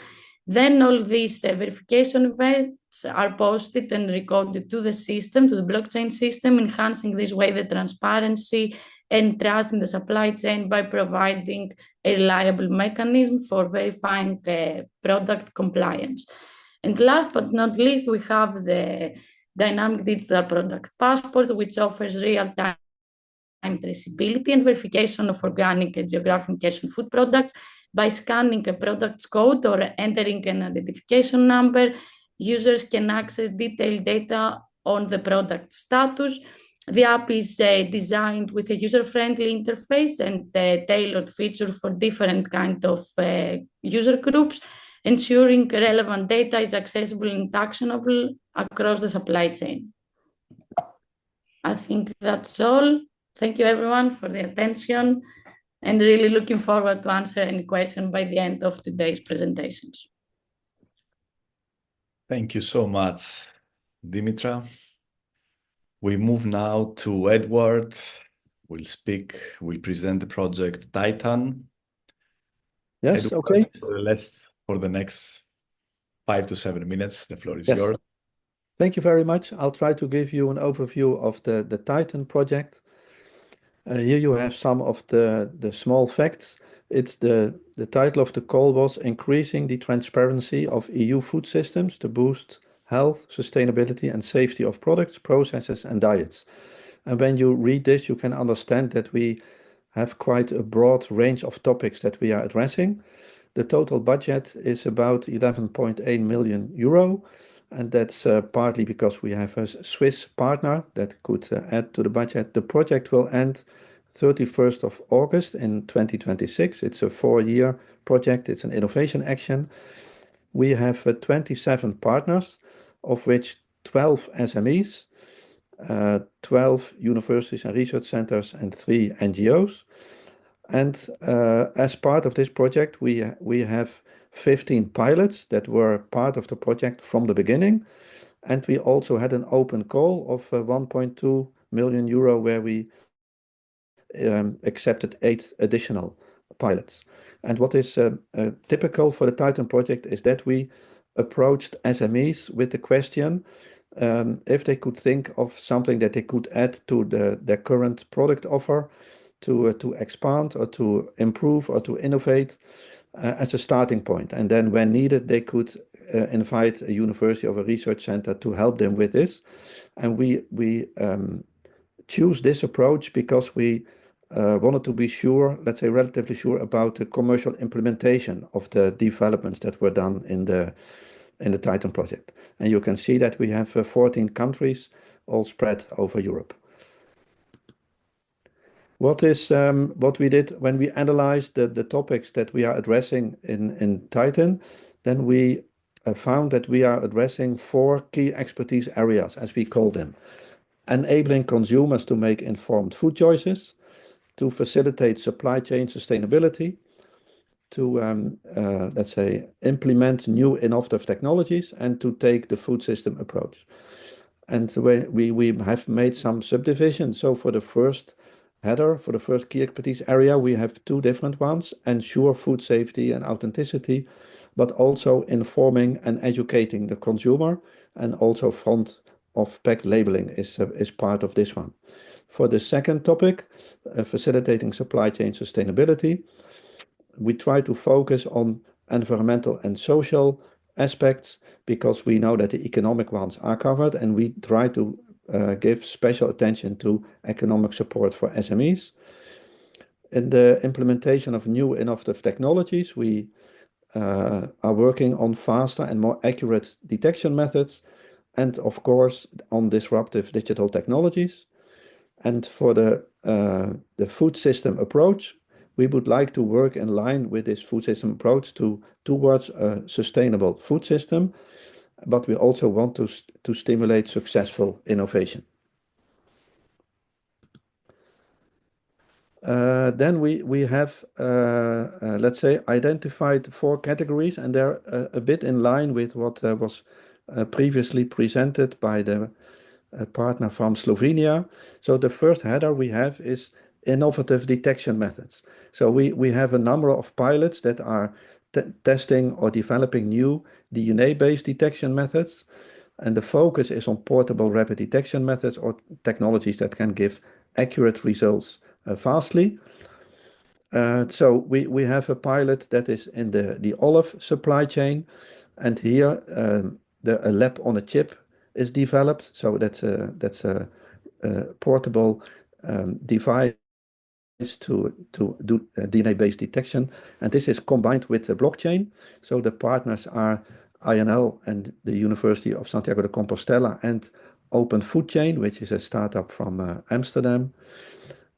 Then all these verification events are posted and recorded to the system, to the blockchain system, enhancing this way the transparency and trust in the supply chain by providing a reliable mechanism for verifying product compliance. And last but not least, we have the Dynamic Digital Product Passport, which offers real-time traceability and verification of organic and geographical indication food products. By scanning a product's code or entering an identification number, users can access detailed data on the product status. The app is designed with a user-friendly interface and tailored features for different kinds of user groups, ensuring relevant data is accessible and actionable across the supply chain. I think that's all. Thank you, everyone, for the attention, and really looking forward to answer any question by the end of today's presentations. Thank you so much, Dimitra. We move now to Edward. We'll present the project Titan. Yes, Edward, okay. For the next 5 to 7 minutes, the floor is yours. Thank you very much. I'll try to give you an overview of the Titan project. Here you have some of the small facts. It's the title of the call was Increasing the Transparency of EU Food Systems to Boost Health, Sustainability and Safety of Products, Processes and Diets. And when you read this, you can understand that we have quite a broad range of topics that we are addressing. The total budget is about 11.8 million euro. And that's partly because we have a Swiss partner that could add to the budget. The project will end 31st of August in 2026. It's a 4-year project. It's an innovation action. We have 27 partners, of which 12 SMEs. 12 universities and research centers, and 3 NGOs. And as part of this project, we have 15 pilots that were part of the project from the beginning. And we also had an open call of 1.2 million euro where we accepted 8 additional pilots. And what is typical for the Titan project is that we approached SMEs with the question if they could think of something that they could add to their current product offer to expand or to improve or to innovate as a starting point. And then when needed, they could invite a university or a research center to help them with this. And we choose this approach because we wanted to be sure, let's say relatively sure, about the commercial implementation of the developments that were done in the Titan project. And you can see that we have 14 countries all spread over Europe. What we did when we analyzed the topics that we are addressing in Titan, then we found that we are addressing 4 key expertise areas, as we call them. Enabling consumers to make informed food choices, to facilitate supply chain sustainability, to, let's say, implement new innovative technologies, and to take the food system approach. And we have made some subdivisions. So for the first header, for the first key expertise area, we have 2 different ones: ensure food safety and authenticity, but also informing and educating the consumer, and also front of pack labeling is part of this one. For the second topic, facilitating supply chain sustainability, we try to focus on environmental and social aspects because we know that the economic ones are covered, and we try to give special attention to economic support for SMEs. In the implementation of new innovative technologies, we are working on faster and more accurate detection methods, and of course on disruptive digital technologies. And for the food system approach, we would like to work in line with this food system approach towards a sustainable food system, but we also want to stimulate successful innovation. Then we have, let's say, identified 4 categories, and they're a bit in line with what was previously presented by the partner from Slovenia. So the first header we have is innovative detection methods. So we have a number of pilots that are testing or developing new DNA-based detection methods, and the focus is on portable rapid detection methods or technologies that can give accurate results fastly. So we have a pilot that is in the olive supply chain, and here a lab on a chip is developed. So that's a portable device to do DNA-based detection, and this is combined with the blockchain. So the partners are INL and the University of Santiago de Compostela and Open Food Chain, which is a startup from Amsterdam.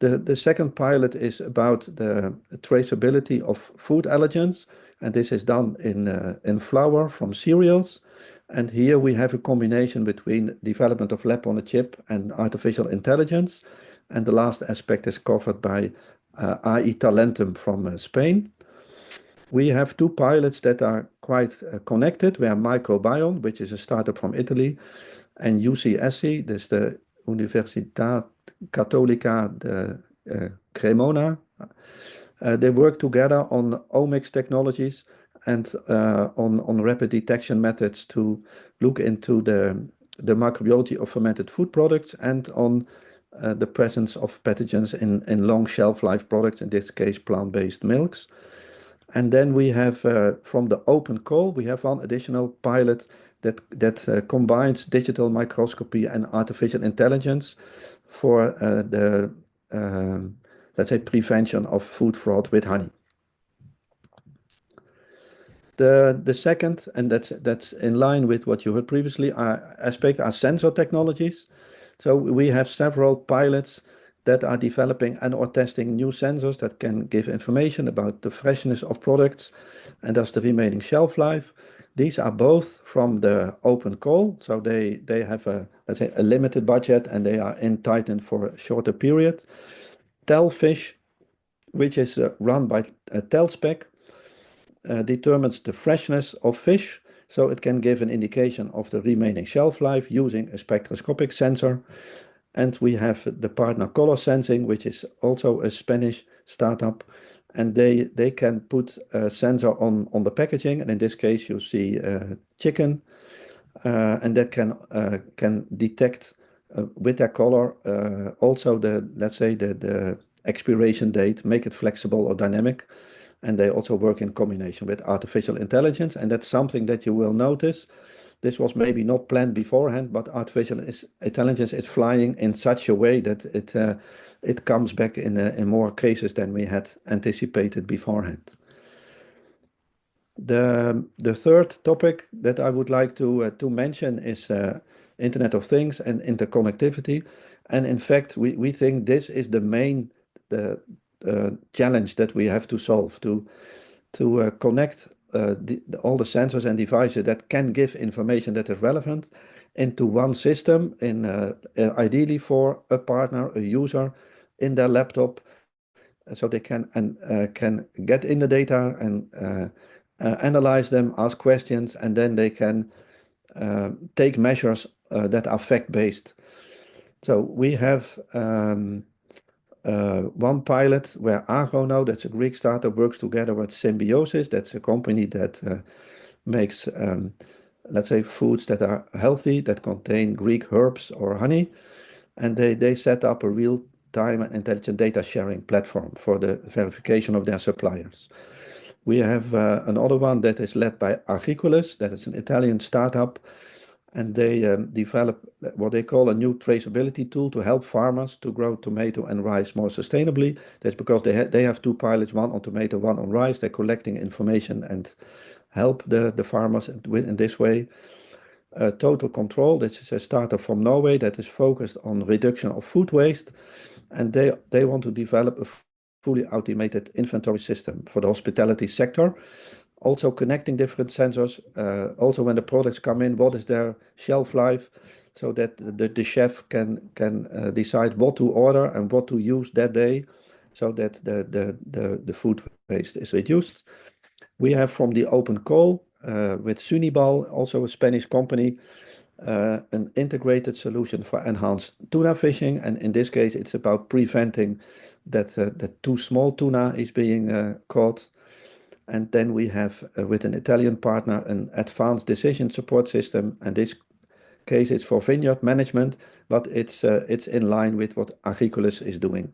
The second pilot is about the traceability of food allergens, and this is done in flour from cereals. And here we have a combination between development of lab on a chip and artificial intelligence. And the last aspect is covered by AI Talentum from Spain. We have 2 pilots that are quite connected. We have Microbiome, which is a startup from Italy, and UCSC, this is the Università Cattolica de Cremona. They work together on omics technologies and on rapid detection methods to look into the microbiology of fermented food products and on the presence of pathogens in long shelf life products, in this case plant-based milks. And then we have from the open call, we have 1 additional pilot that combines digital microscopy and artificial intelligence for the let's say prevention of food fraud with honey. The second, and that's in line with what you heard previously, aspect are sensor technologies. So we have several pilots that are developing and or testing new sensors that can give information about the freshness of products and thus the remaining shelf life. These are both from the open call, so they have a, let's say, a limited budget, and they are in Titan for a shorter period. TealFish, which is run by TealSpec, determines the freshness of fish, so it can give an indication of the remaining shelf life using a spectroscopic sensor. And we have the partner Color Sensing, which is also a Spanish startup, and they can put a sensor on the packaging, and in this case you see chicken, and that can detect with their color also the, let's say, the expiration date, make it flexible or dynamic. And they also work in combination with artificial intelligence, and that's something that you will notice. This was maybe not planned beforehand, but artificial intelligence is flying in such a way that it comes back in more cases than we had anticipated beforehand. The third topic that I would like to mention is Internet of Things and interconnectivity. And in fact, we think this is the main challenge that we have to solve, to connect all the sensors and devices that can give information that is relevant into one system, ideally for a partner, a user, in their laptop, so they can get in the data and analyze them, ask questions, and then they can take measures that are fact-based. So we have one pilot where Agro now, that's a Greek startup, works together with Symbiosis. That's a company that makes, let's say, foods that are healthy, that contain Greek herbs or honey. And they set up a real-time and intelligent data sharing platform for the verification of their suppliers. We have another one that is led by Agricolis, that is an Italian startup, and they develop what they call a new traceability tool to help farmers to grow tomato and rice more sustainably. That's because they have two pilots, one on tomato, one on rice. They're collecting information and help the farmers in this way. Total Control, this is a startup from Norway that is focused on reduction of food waste, and they want to develop a fully automated inventory system for the hospitality sector. Also connecting different sensors, also when the products come in, what is their shelf life, so that the chef can decide what to order and what to use that day, so that the food waste is reduced. We have from the open call with Sunibal, also a Spanish company, an integrated solution for enhanced tuna fishing, and in this case it's about preventing that too small tuna is being caught. And then we have with an Italian partner an advanced decision support system, and this case it's for vineyard management, but it's in line with what Agricolis is doing.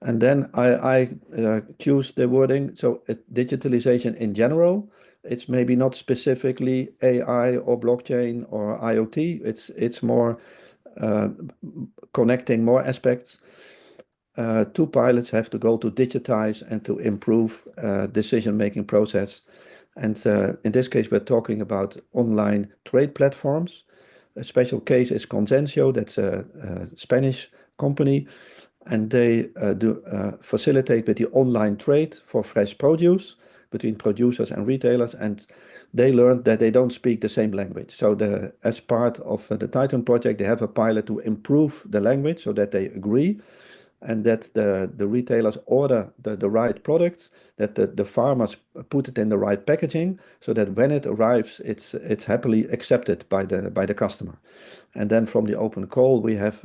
And then I choose the wording, so digitalization in general. It's maybe not specifically AI or blockchain or IoT. It's more connecting more aspects. Two pilots have the goal to digitize and to improve decision-making process. And in this case, we're talking about online trade platforms. A special case is Consensio, that's a Spanish company, and they facilitate with the online trade for fresh produce between producers and retailers, and they learned that they don't speak the same language. So as part of the Titan project, they have a pilot to improve the language so that they agree, and that the retailers order the right products, that the farmers put it in the right packaging, so that when it arrives, it's happily accepted by the customer. And then from the open call, we have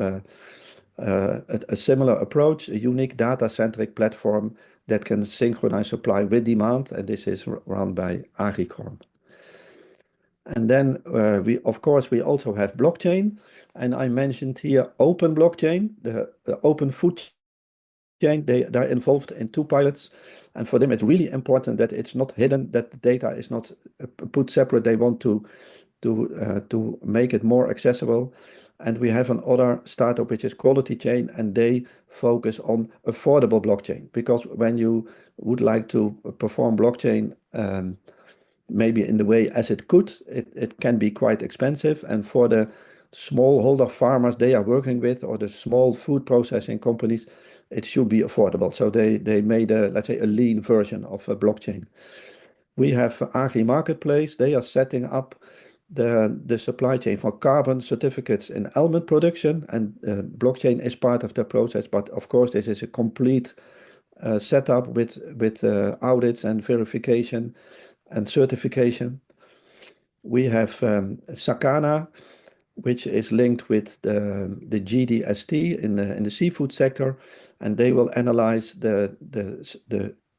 a similar approach, a unique data-centric platform that can synchronize supply with demand, and this is run by Agricorn. And then we also have blockchain, and I mentioned here open blockchain, the open food chain. They're involved in two pilots, and for them it's really important that it's not hidden, that the data is not put separate. They want to make it more accessible. And we have another startup which is Quality Chain, and they focus on affordable blockchain, because when you would like to perform blockchain maybe in the way as it could, it can be quite expensive. And for the smallholder farmers they are working with, or the small food processing companies, it should be affordable. So they made let's say a lean version of a blockchain. We have Agri Marketplace. They are setting up the supply chain for carbon certificates in almond production, and blockchain is part of the process. But of course, this is a complete setup with audits and verification and certification. We have Sakana, which is linked with the GDST in the seafood sector, and they will analyze the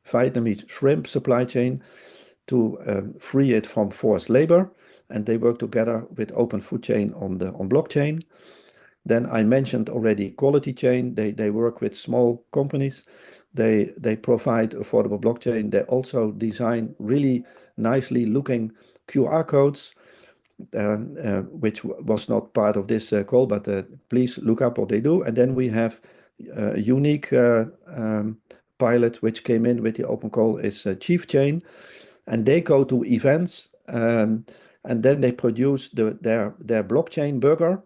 Vietnamese shrimp supply chain to free it from forced labor, and they work together with Open Food Chain on blockchain. Then I mentioned already Quality Chain. They work with small companies. They provide affordable blockchain. They also design really nicely looking QR codes, which was not part of this call, but please look up what they do. And then we have a unique pilot which came in with the open call is Chief Chain, and they go to events and then they produce their blockchain burger,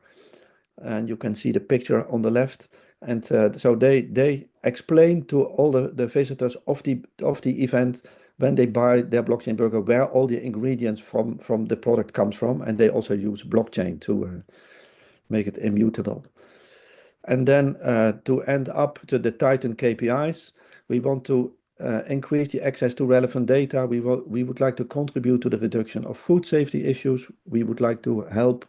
and you can see the picture on the left. And so they explain to all the visitors of the event when they buy their blockchain burger where all the ingredients from the product comes from, and they also use blockchain to make it immutable. And then to end up to the Titan KPIs, we want to increase the access to relevant data. We would like to contribute to the reduction of food safety issues. We would like to help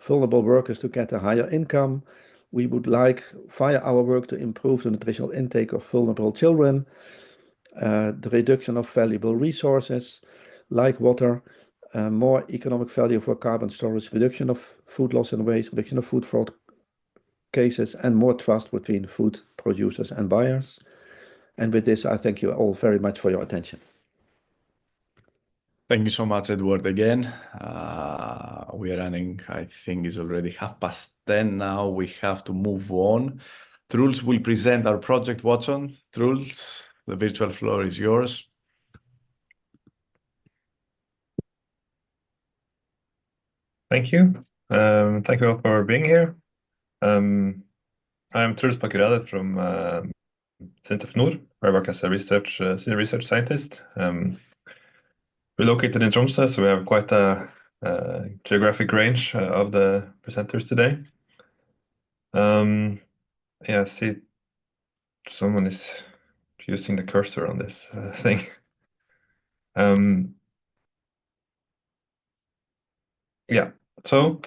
vulnerable workers to get a higher income. We would like, via our work, to improve the nutritional intake of vulnerable children, the reduction of valuable resources like water, more economic value for carbon storage, reduction of food loss and waste, reduction of food fraud cases, and more trust between food producers and buyers. And with this, I thank you all very much for your attention. Thank you so much, Edward, again. We are running, I think it's already 10:30 now. We have to move on. Truls will present our project, Watson. Truls, the virtual floor is yours. Thank you. Thank you all for being here. I'm Truls Bakurade from SINTEF Nord, where I work as a senior research scientist. We're located in Tromsø, so we have quite a geographic range of the presenters today. Yeah, see, someone is using the cursor on this thing. Yeah, so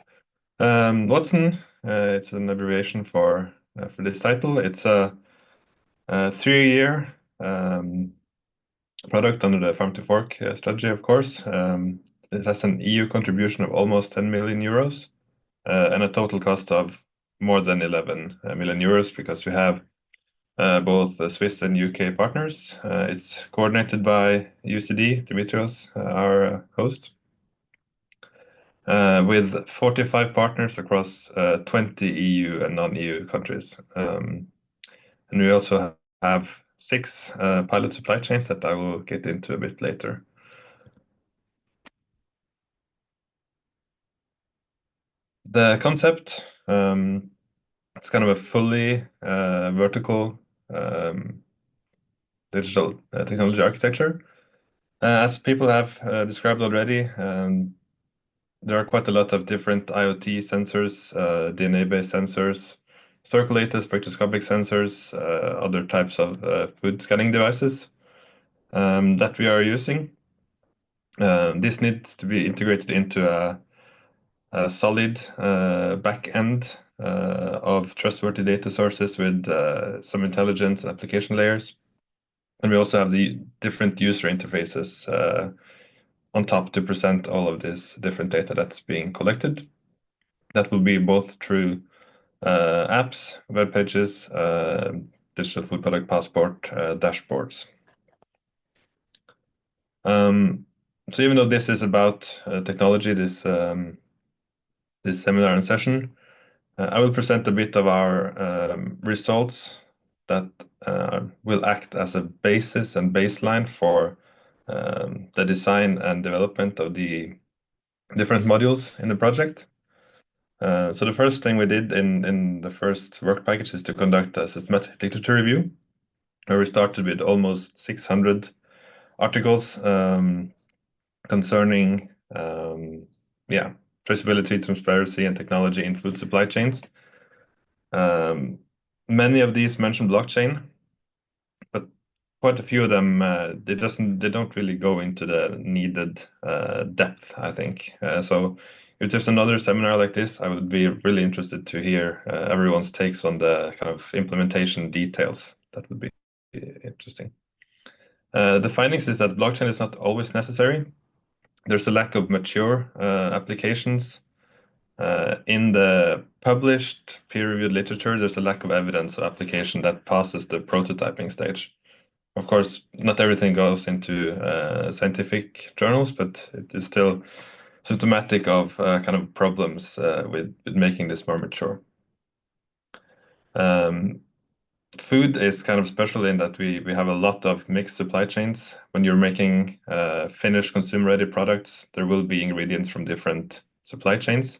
Watson, it's an abbreviation for this title. It's a 3-year product under the Farm to Fork strategy, of course. It has an EU contribution of almost 10 million euros and a total cost of more than 11 million euros because we have both Swiss and UK partners. It's coordinated by UCD, THEROS, our host, with 45 partners across 20 EU and non-EU countries. And we also have 6 pilot supply chains that I will get into a bit later. The concept, it's kind of a fully vertical digital technology architecture. As people have described already, there are quite a lot of different IoT sensors, DNA-based sensors, circulators, spectroscopic sensors, other types of food scanning devices that we are using. This needs to be integrated into a solid back end of trustworthy data sources with some intelligence and application layers. And we also have the different user interfaces on top to present all of this different data that's being collected. That will be both through apps, web pages, digital food product passport, dashboards. So even though this is about technology, this seminar and session, I will present a bit of our results that will act as a basis and baseline for the design and development of the different modules in the project. So the first thing we did in the first work package is to conduct a systematic literature review, where we started with almost 600 articles concerning traceability, transparency, and technology in food supply chains. Many of these mention blockchain, but quite a few of them they don't really go into the needed depth, I think. So if there's another seminar like this, I would be really interested to hear everyone's takes on the kind of implementation details. That would be interesting. The findings is that blockchain is not always necessary. There's a lack of mature applications. In the published peer-reviewed literature, there's a lack of evidence of application that passes the prototyping stage. Of course, not everything goes into scientific journals, but it is still symptomatic of kind of problems with making this more mature. Food is kind of special in that we have a lot of mixed supply chains. When you're making finished consumer-ready products, there will be ingredients from different supply chains.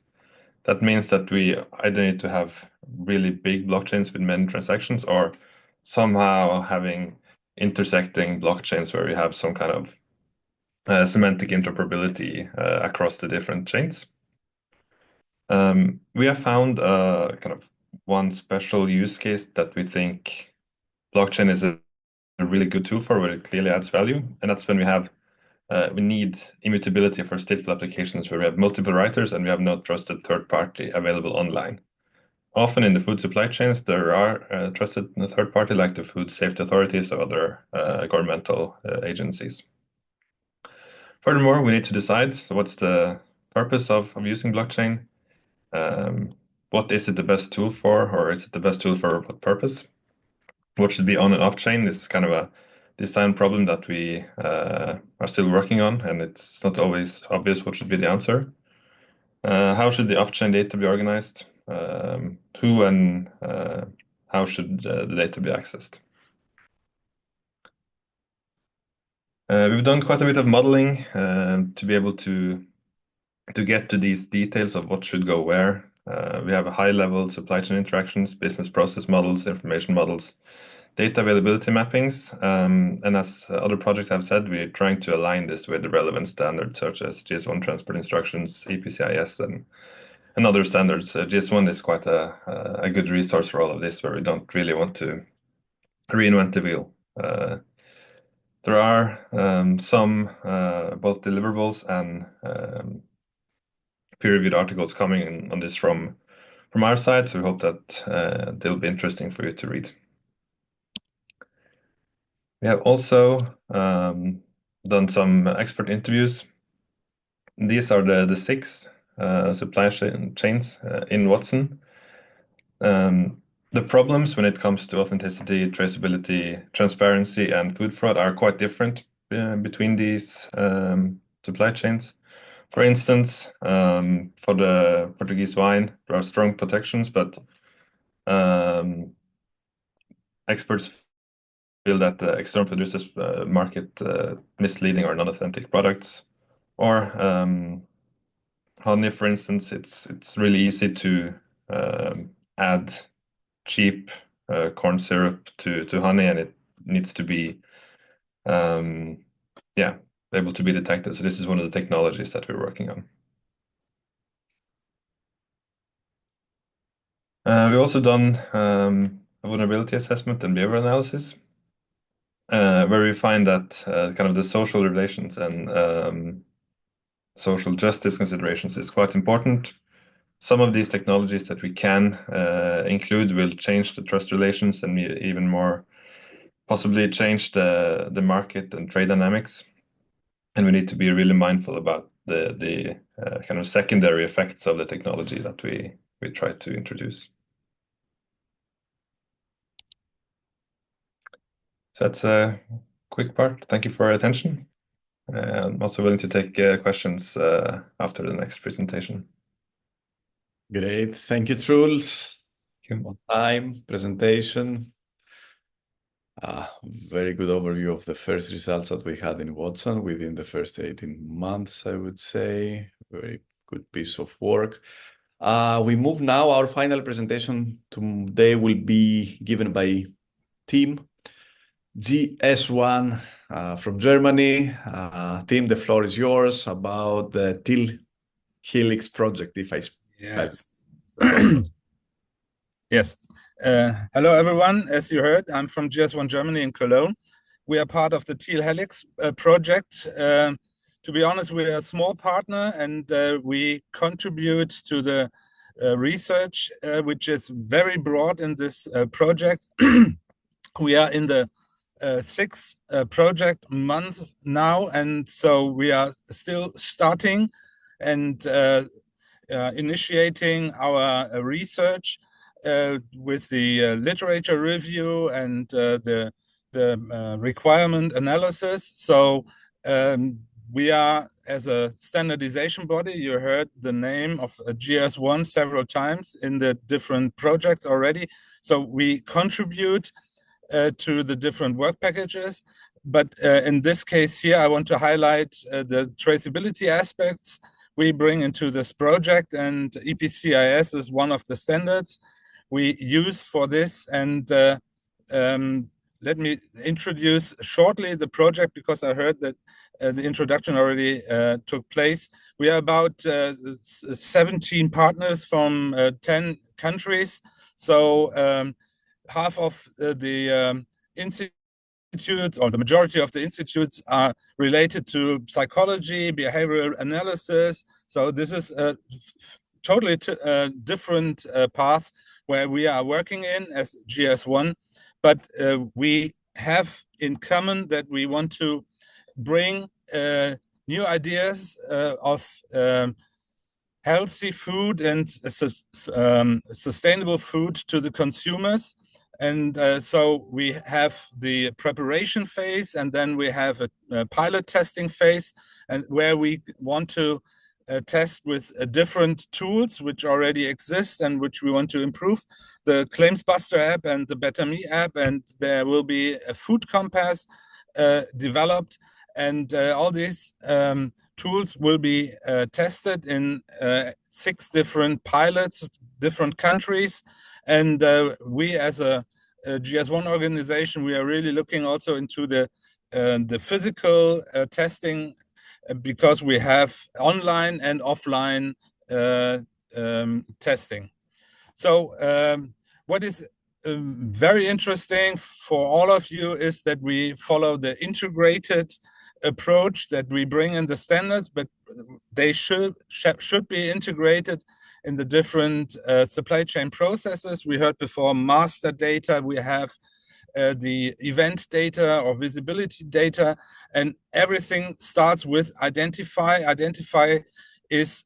That means that we either need to have really big blockchains with many transactions, or somehow having intersecting blockchains where we have some kind of semantic interoperability across the different chains. We have found kind of one special use case that we think blockchain is a really good tool for, where it clearly adds value, and that's when we need immutability for stateful applications where we have multiple writers and we have no trusted third party available online. Often in the food supply chains, there are trusted third party like the food safety authorities or other governmental agencies. Furthermore, we need to decide what's the purpose of using blockchain. What is it the best tool for, or is it the best tool for what purpose? What should be on and off chain is kind of a design problem that we are still working on, and it's not always obvious what should be the answer. How should the off-chain data be organized? Who and how should the data be accessed? We've done quite a bit of modeling to be able to get to these details of what should go where. We have a high-level supply chain interactions, business process models, information models, data availability mappings, and as other projects have said, we're trying to align this with the relevant standards such as GS1 transport instructions, EPCIS, and other standards. GS1 is quite a good resource for all of this, where we don't really want to reinvent the wheel. There are some both deliverables and peer-reviewed articles coming on this from our side, so we hope that they'll be interesting for you to read. We have also done some expert interviews. These are the 6 supply chains in Watson. The problems when it comes to authenticity, traceability, transparency, and food fraud are quite different between these supply chains. For instance, for the Portuguese wine, there are strong protections, but experts feel that the external producers market misleading or non-authentic products. Or honey, for instance, it's really easy to add cheap corn syrup to honey, and it needs to be able to be detected. So this is one of the technologies that we're working on. We've also done a vulnerability assessment and behavior analysis, where we find that kind of the social relations and social justice considerations is quite important. Some of these technologies that we can include will change the trust relations and even more possibly change the market and trade dynamics. And we need to be really mindful about the kind of secondary effects of the technology that we try to introduce. So that's a quick part. Thank you for your attention. I'm also willing to take questions after the next presentation. Great. Thank you, Truls. Thank you. On time, presentation. Very good overview of the first results that we had in Watson within the first 18 months, I would say. Very good piece of work. We move now. Our final presentation today will be given by team GS1 from Germany. Tim, the floor is yours about the TealHelix project, if I Yes. Yes. Hello, everyone. As you heard, I'm from GS1 Germany in Cologne. We are part of the TealHelix project. To be honest, we're a small partner, and we contribute to the research, which is very broad in this project. We are in the sixth project month now, and so we are still starting and initiating our research with the literature review and the requirement analysis. So we are, as a standardization body, you heard the name of GS1 several times in the different projects already. So we contribute to the different work packages. But in this case here, I want to highlight the traceability aspects we bring into this project, and EPCIS is one of the standards we use for this. And let me introduce shortly the project, because I heard that the introduction already took place. We are about 17 partners from 10 countries. So half of the institutes, or the majority of the institutes, are related to psychology, behavioral analysis. So this is a totally different path where we are working in as GS1. But we have in common that we want to bring new ideas of healthy food and sustainable food to the consumers. And so we have the preparation phase, and then we have a pilot testing phase, and where we want to test with different tools which already exist and which we want to improve, the Claims Buster app and the Better Me app, and there will be a food compass developed, and all these tools will be tested in 6 different pilots, different countries. And we, as a GS1 organization, we are really looking also into the physical testing, because we have online and offline testing. So what is very interesting for all of you is that we follow the integrated approach that we bring in the standards, but they should be integrated in the different supply chain processes. We heard before master data, we have the event data or visibility data, and everything starts with identify. Identify is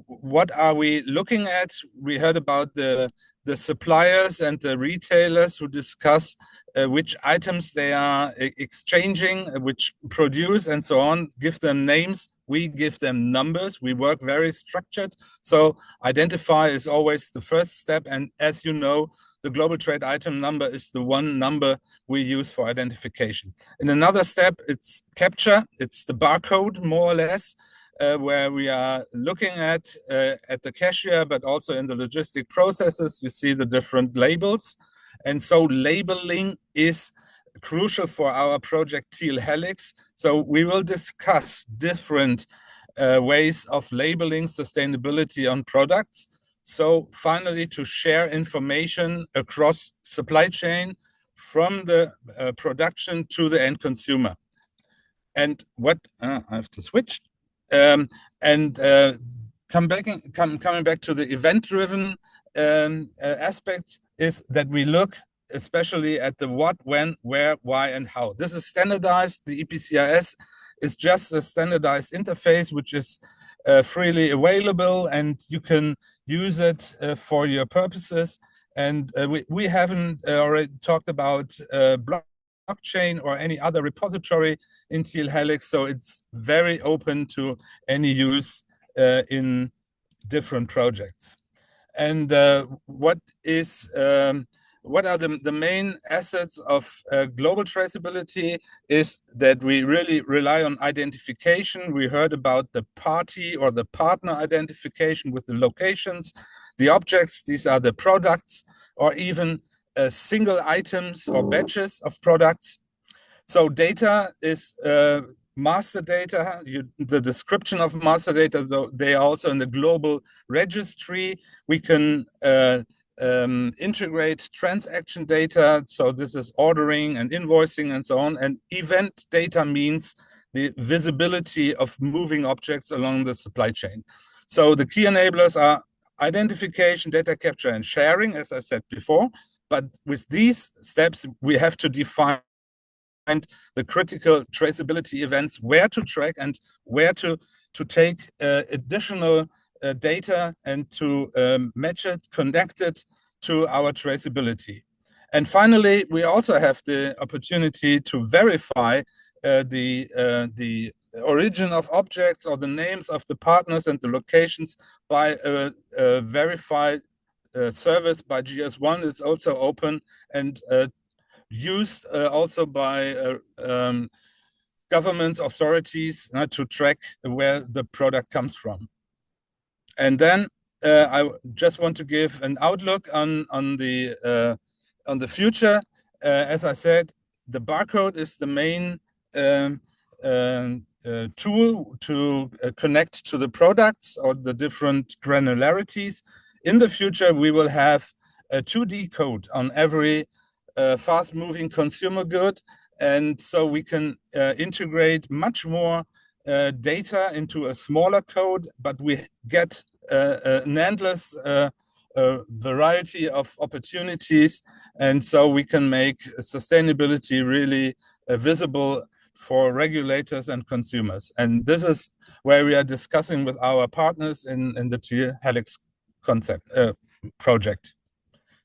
what are we looking at? We heard about the suppliers and the retailers who discuss which items they are exchanging, which produce and so on, give them names. We give them numbers. We work very structured. So identify is always the first step. And as you know, the global trade item number is the one number we use for identification. In another step, it's capture. It's the barcode, more or less, where we are looking at the cashier, but also in the logistic processes. You see the different labels. And so labeling is crucial for our project TealHelix. So we will discuss different ways of labeling sustainability on products. So finally, to share information across supply chain from the production to the end consumer. And what I have to switch. Coming back to the event-driven aspect, is that we look especially at the what, when, where, why, and how. This is standardized. The EPCIS is just a standardized interface which is freely available, and you can use it for your purposes. And we haven't already talked about blockchain or any other repository in TealHelix, so it's very open to any use in different projects. And what are the main assets of global traceability is that we really rely on identification. We heard about the party or the partner identification with the locations, the objects, these are the products, or even single items or batches of products. So data is master data, the description of master data, so they are also in the global registry. We can integrate transaction data. So this is ordering and invoicing and so on. And event data means the visibility of moving objects along the supply chain. So the key enablers are identification, data capture, and sharing, as I said before. But with these steps, we have to define the critical traceability events, where to track and where to take additional data and to match it, connect it to our traceability. And finally, we also have the opportunity to verify the origin of objects or the names of the partners and the locations by a verified service by GS1. It's also open and used also by governments, authorities to track where the product comes from. And then I just want to give an outlook on the future. As I said, the barcode is the main tool to connect to the products or the different granularities. In the future, we will have a 2D code on every fast-moving consumer good, and so we can integrate much more data into a smaller code, but we get an endless variety of opportunities, and so we can make sustainability really visible for regulators and consumers. And this is where we are discussing with our partners in the TealHelix concept project.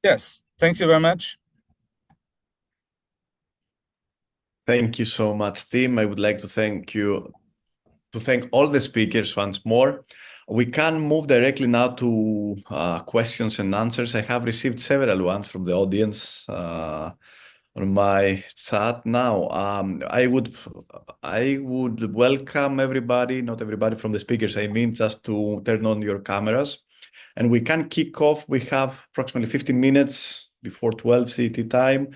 Yes, thank you very much. Thank you so much, Tim. I would like to thank all the speakers once more. We can move directly now to questions and answers. I have received several ones from the audience on my chat now. I would welcome everybody, not everybody from the speakers, I mean, just to turn on your cameras. And we can kick off. We have approximately 15 minutes before 12 CET time.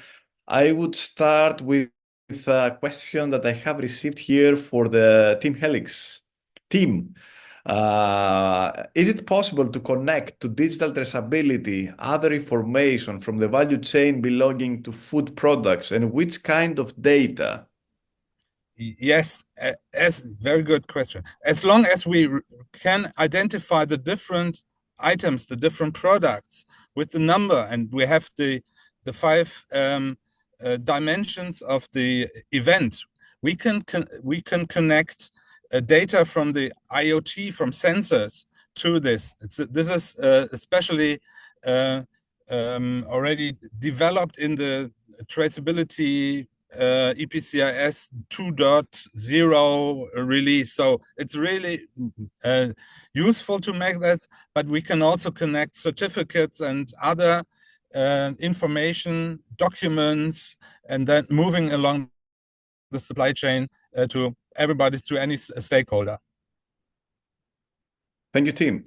I would start with a question that I have received here for the TealHelix team. Is it possible to connect to digital traceability other information from the value chain belonging to food products, and which kind of data? Yes, very good question. As long as we can identify the different items, the different products with the number, and we have the 5 dimensions of the event, we can connect data from the IoT, from sensors to this. This is especially already developed in the traceability EPCIS 2.0 release. So it's really useful to make that, but we can also connect certificates and other information, documents, and then moving along the supply chain to everybody, to any stakeholder. Thank you, Tim.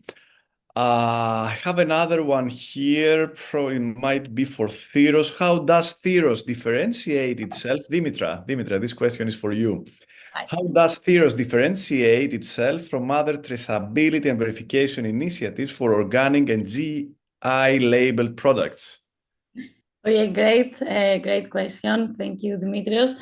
I have another one here. It might be for THEROS. How does THEROS differentiate itself? Dimitra, this question is for you. Hi. How does THEROS differentiate itself from other traceability and verification initiatives for organic and GI labeled products? Okay, great question. Thank you, Dimitrios.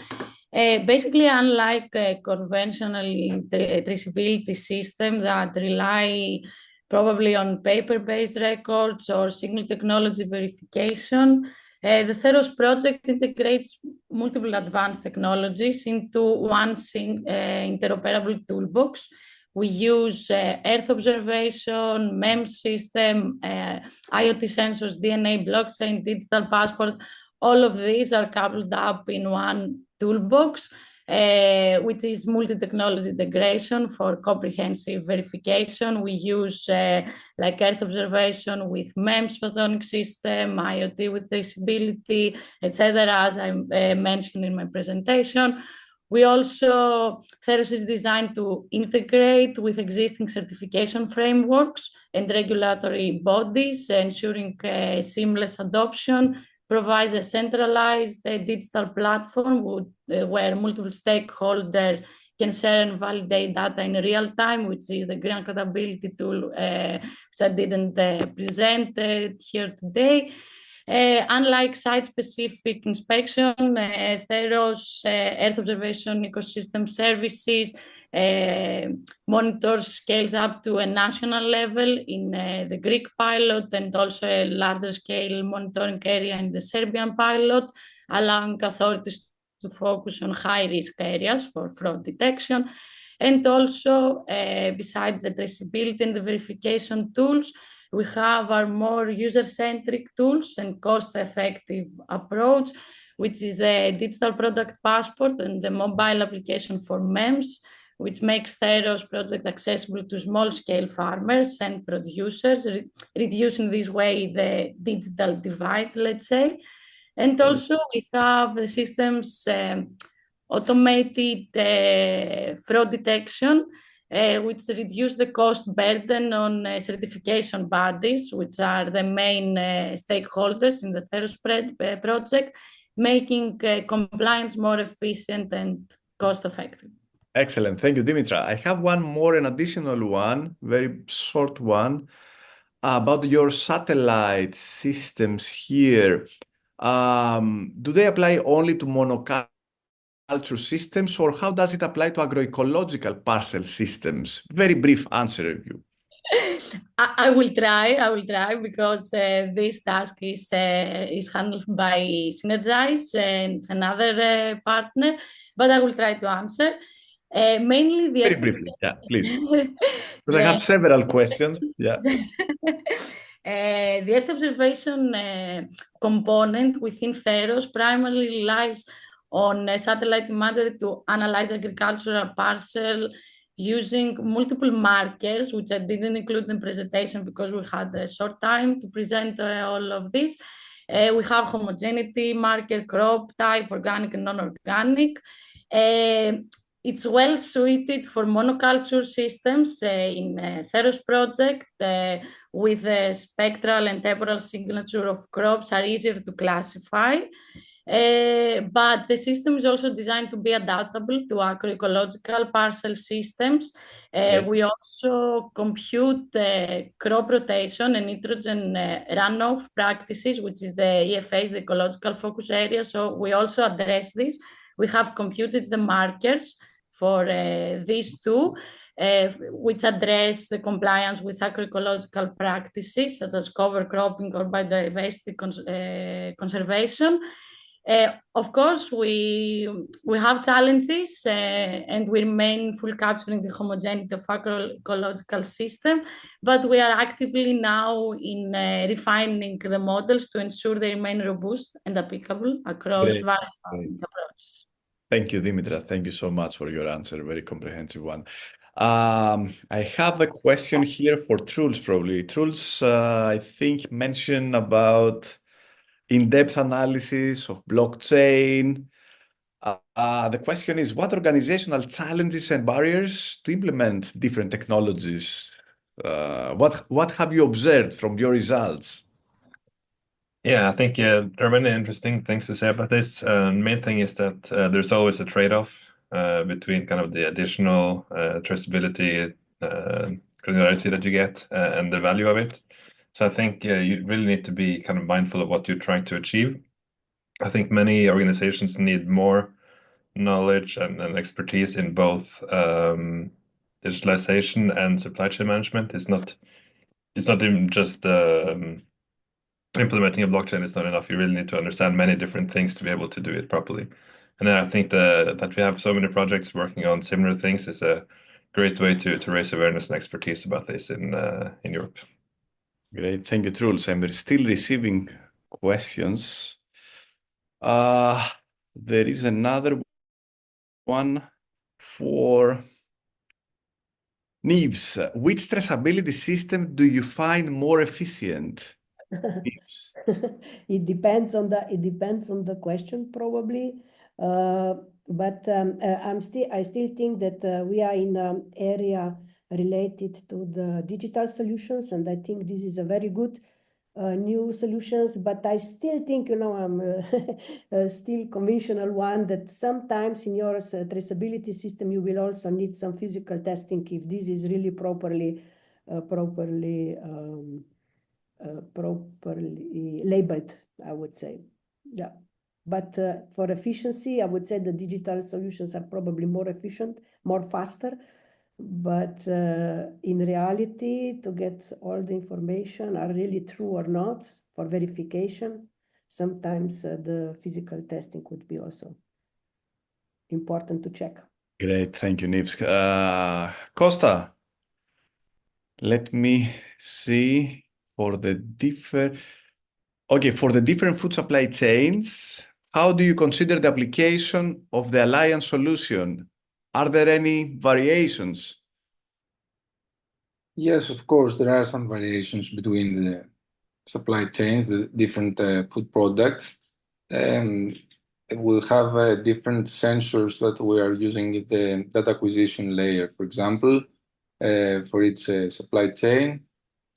Basically, unlike conventional traceability systems that rely probably on paper-based records or single technology verification, the THEROS project integrates multiple advanced technologies into one interoperable toolbox. We use Earth observation, MEMS system, IoT sensors, DNA, blockchain, digital passport. All of these are coupled up in one toolbox, which is multi-technology integration for comprehensive verification. We use like Earth observation with MEMS photonic system, IoT with traceability, etc., as I mentioned in my presentation. We also, THEROS is designed to integrate with existing certification frameworks and regulatory bodies, ensuring seamless adoption. provides a centralized digital platform where multiple stakeholders can share and validate data in real time, which is the green accountability tool, which I didn't present here today. Unlike site-specific inspection, THEROS Earth Observation Ecosystem Services monitors scales up to a national level in the Greek pilot, and also a larger scale monitoring area in the Serbian pilot, allowing authorities to focus on high-risk areas for fraud detection. And also, besides the traceability and the verification tools, we have our more user-centric tools and cost-effective approach, which is the digital product passport and the mobile application for MEMS, which makes THEROS project accessible to small-scale farmers and producers, reducing this way the digital divide, let's say. And also we have the systems automated fraud detection, which reduce the cost burden on certification bodies, which are the main stakeholders in the THEROS project, making compliance more efficient and cost-effective. Excellent. Thank you, Dimitra. I have one more, an additional one, very short one, about your satellite systems here. Do they apply only to monoculture systems, or how does it apply to agroecological parcel systems? Very brief answer review. I will try because this task is handled by Synergize and another partner, but I will try to answer. Mainly the very briefly, yeah, please. Because I have several questions. Yeah. The Earth observation component within THEROS primarily relies on satellite imagery to analyze agricultural parcel using multiple markers, which I didn't include in the presentation because we had a short time to present all of this. We have homogeneity marker, crop type, organic and non-organic. It's well suited for monoculture systems in THEROS project with the spectral and temporal signature of crops are easier to classify. But the system is also designed to be adaptable to agroecological parcel systems. We also compute crop rotation and nitrogen runoff practices, which is the EFAs, the ecological focus area. So we also address this. We have computed the markers for these two, which address the compliance with agroecological practices such as cover cropping or biodiversity conservation. Of course, we have challenges and we remain full capturing the homogeneity of agroecological system, but we are actively now in refining the models to ensure they remain robust and applicable across various farming approaches. Thank you, Dimitra. Thank you so much for your answer. Very comprehensive one. I have a question here for Truls, probably. Truls, I think, mentioned about in-depth analysis of blockchain. The question is, what organizational challenges and barriers to implement different technologies? What have you observed from your results? Yeah, I think there are many interesting things to say about this. Main thing is that there's always a trade-off between kind of the additional traceability granularity that you get and the value of it. So I think you really need to be kind of mindful of what you're trying to achieve. I think many organizations need more knowledge and expertise in both digitalization and supply chain management. It's not even just implementing a blockchain is not enough. You really need to understand many different things to be able to do it properly. And then I think that we have so many projects working on similar things is a great way to raise awareness and expertise about this in Europe. Great, thank you, Truls. I'm still receiving questions. There is another one for Neves. Which traceability system do you find more efficient? It depends on the question, probably. But I still think that we are in an area related to the digital solutions, and I think this is a very good new solutions, but I still think, I'm still conventional one that sometimes in your traceability system, you will also need some physical testing if this is really properly labeled, I would say. Yeah. But for efficiency, I would say the digital solutions are probably more efficient, more faster. But in reality, to get all the information are really true or not for verification, sometimes the physical testing would be also important to check. Great, thank you, Nivs. Costa, let me see for the different food supply chains, how do you consider the application of the alliance solution? Are there any variations? Yes, of course, there are some variations between the supply chains, the different food products. We'll have different sensors that we are using in the data acquisition layer, for example, for each supply chain.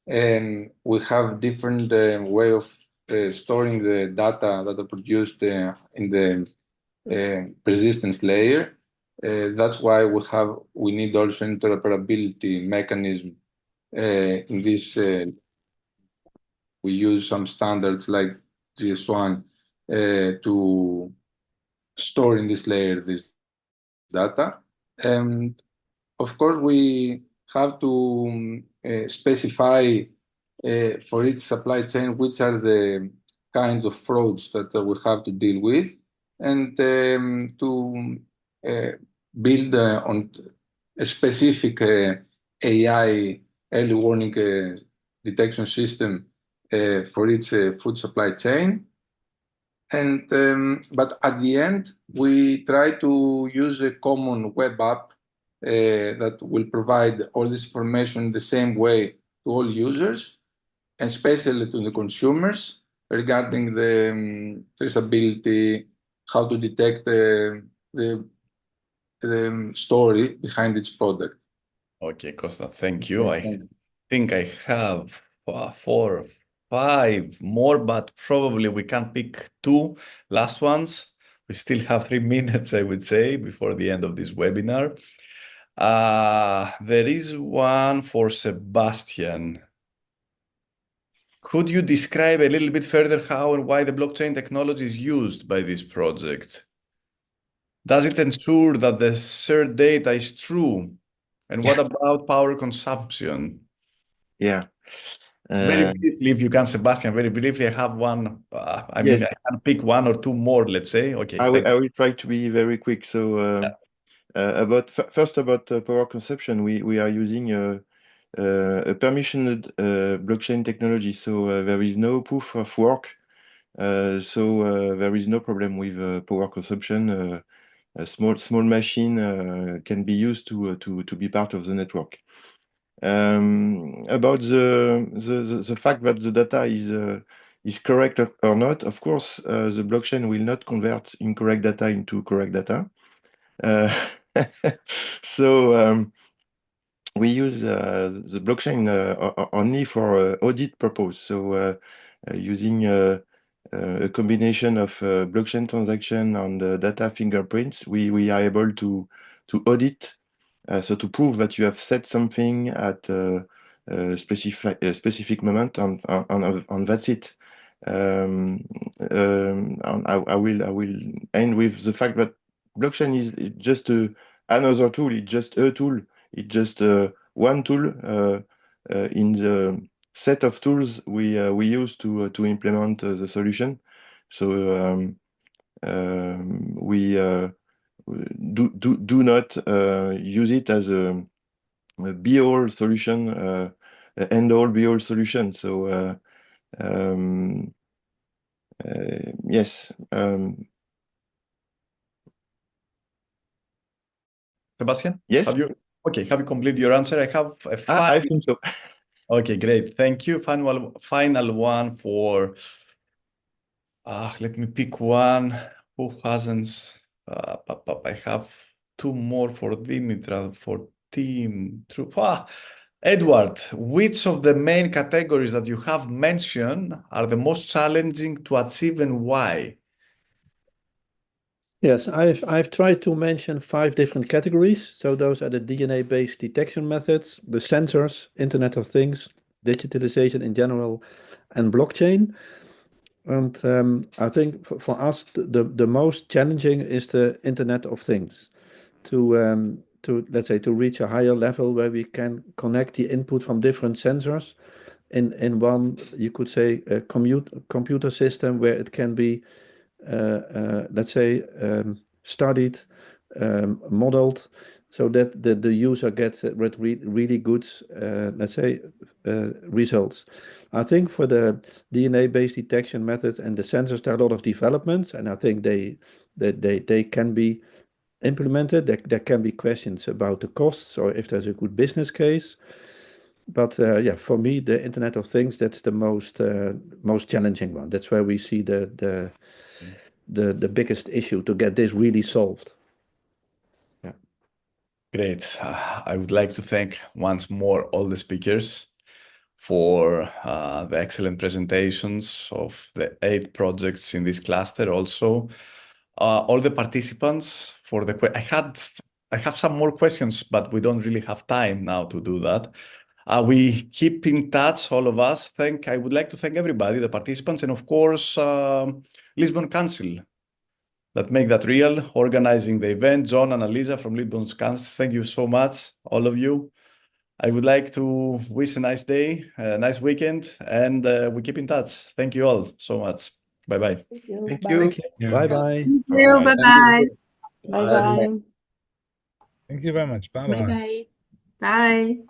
And we have different way of storing the data that are produced in the persistence layer. That's why we need also interoperability mechanism in this. We use some standards like GS1 to store in this layer this data. And of course, we have to specify for each supply chain which are the kinds of frauds that we have to deal with, and to build on a specific AI early warning detection system for each food supply chain. And but at the end, we try to use a common web app that will provide all this information the same way to all users, and especially to the consumers regarding the traceability, how to detect the story behind each product. Okay, Costa, thank you. I think I have 4 or 5 more, but probably we can pick 2 last ones. We still have 3 minutes, I would say, before the end of this webinar. There is one for Sebastian. Could you describe a little bit further how and why the blockchain technology is used by this project? Does it ensure that the shared data is true? And what about power consumption? Yeah. Very briefly, if you can, Sebastian, very briefly, I have one. I mean, I can pick 1 or 2 more, let's say. Okay. I will try to be very quick. So first about power consumption, we are using a permissioned blockchain technology. So there is no proof of work. So there is no problem with power consumption. A small machine can be used to be part of the network. About the fact that the data is correct or not, of course, the blockchain will not convert incorrect data into correct data. So we use the blockchain only for audit purpose. So using a combination of blockchain transaction and data fingerprints, we are able to audit. So to prove that you have said something at a specific moment, and that's it. And I will end with the fact that blockchain is just another tool. It's just a tool. It's just one tool in the set of tools we use to implement the solution. So we do not use it as a be-all solution, end-all be-all solution. So yes. Sebastian? Yes. Have you completed your answer? I have a 5. I think so. Okay, great. Thank you. Final one for. Let me pick one. Who hasn't? I have 2 more for Dimitra, for Team Troop. Edward, which of the main categories that you have mentioned are the most challenging to achieve and why? Yes, I've tried to mention 5 different categories. So those are the DNA-based detection methods, the sensors, Internet of Things, digitalization in general, and blockchain. And I think for us, the most challenging is the Internet of Things. To let's say to reach a higher level where we can connect the input from different sensors in one, you could say, a computer system where it can be let's say studied, modeled, so that the user gets really good let's say results. I think for the DNA-based detection methods and the sensors, there are a lot of developments, and I think they can be implemented. There can be questions about the costs or if there's a good business case. But yeah, for me, the Internet of Things, that's the most challenging one. That's where we see the biggest issue to get this really solved. Yeah. Great. I would like to thank once more all the speakers for the excellent presentations of the 8 projects in this cluster. Also, all the participants for the I have some more questions, but we don't really have time now to do that. We keep in touch, all of us. I would like to thank everybody, the participants, and of course, Lisbon Council that make that real, organizing the event. John and Alisa from Lisbon Council, thank you so much, all of you. I would like to wish a nice day, a nice weekend, and we keep in touch. Thank you all so much. Bye-bye. Thank you. Thank Bye. you. Thank you. Bye-bye. Thank you. Bye-bye. Bye-bye. Thank you very much. Bye-bye. Bye-bye. Bye.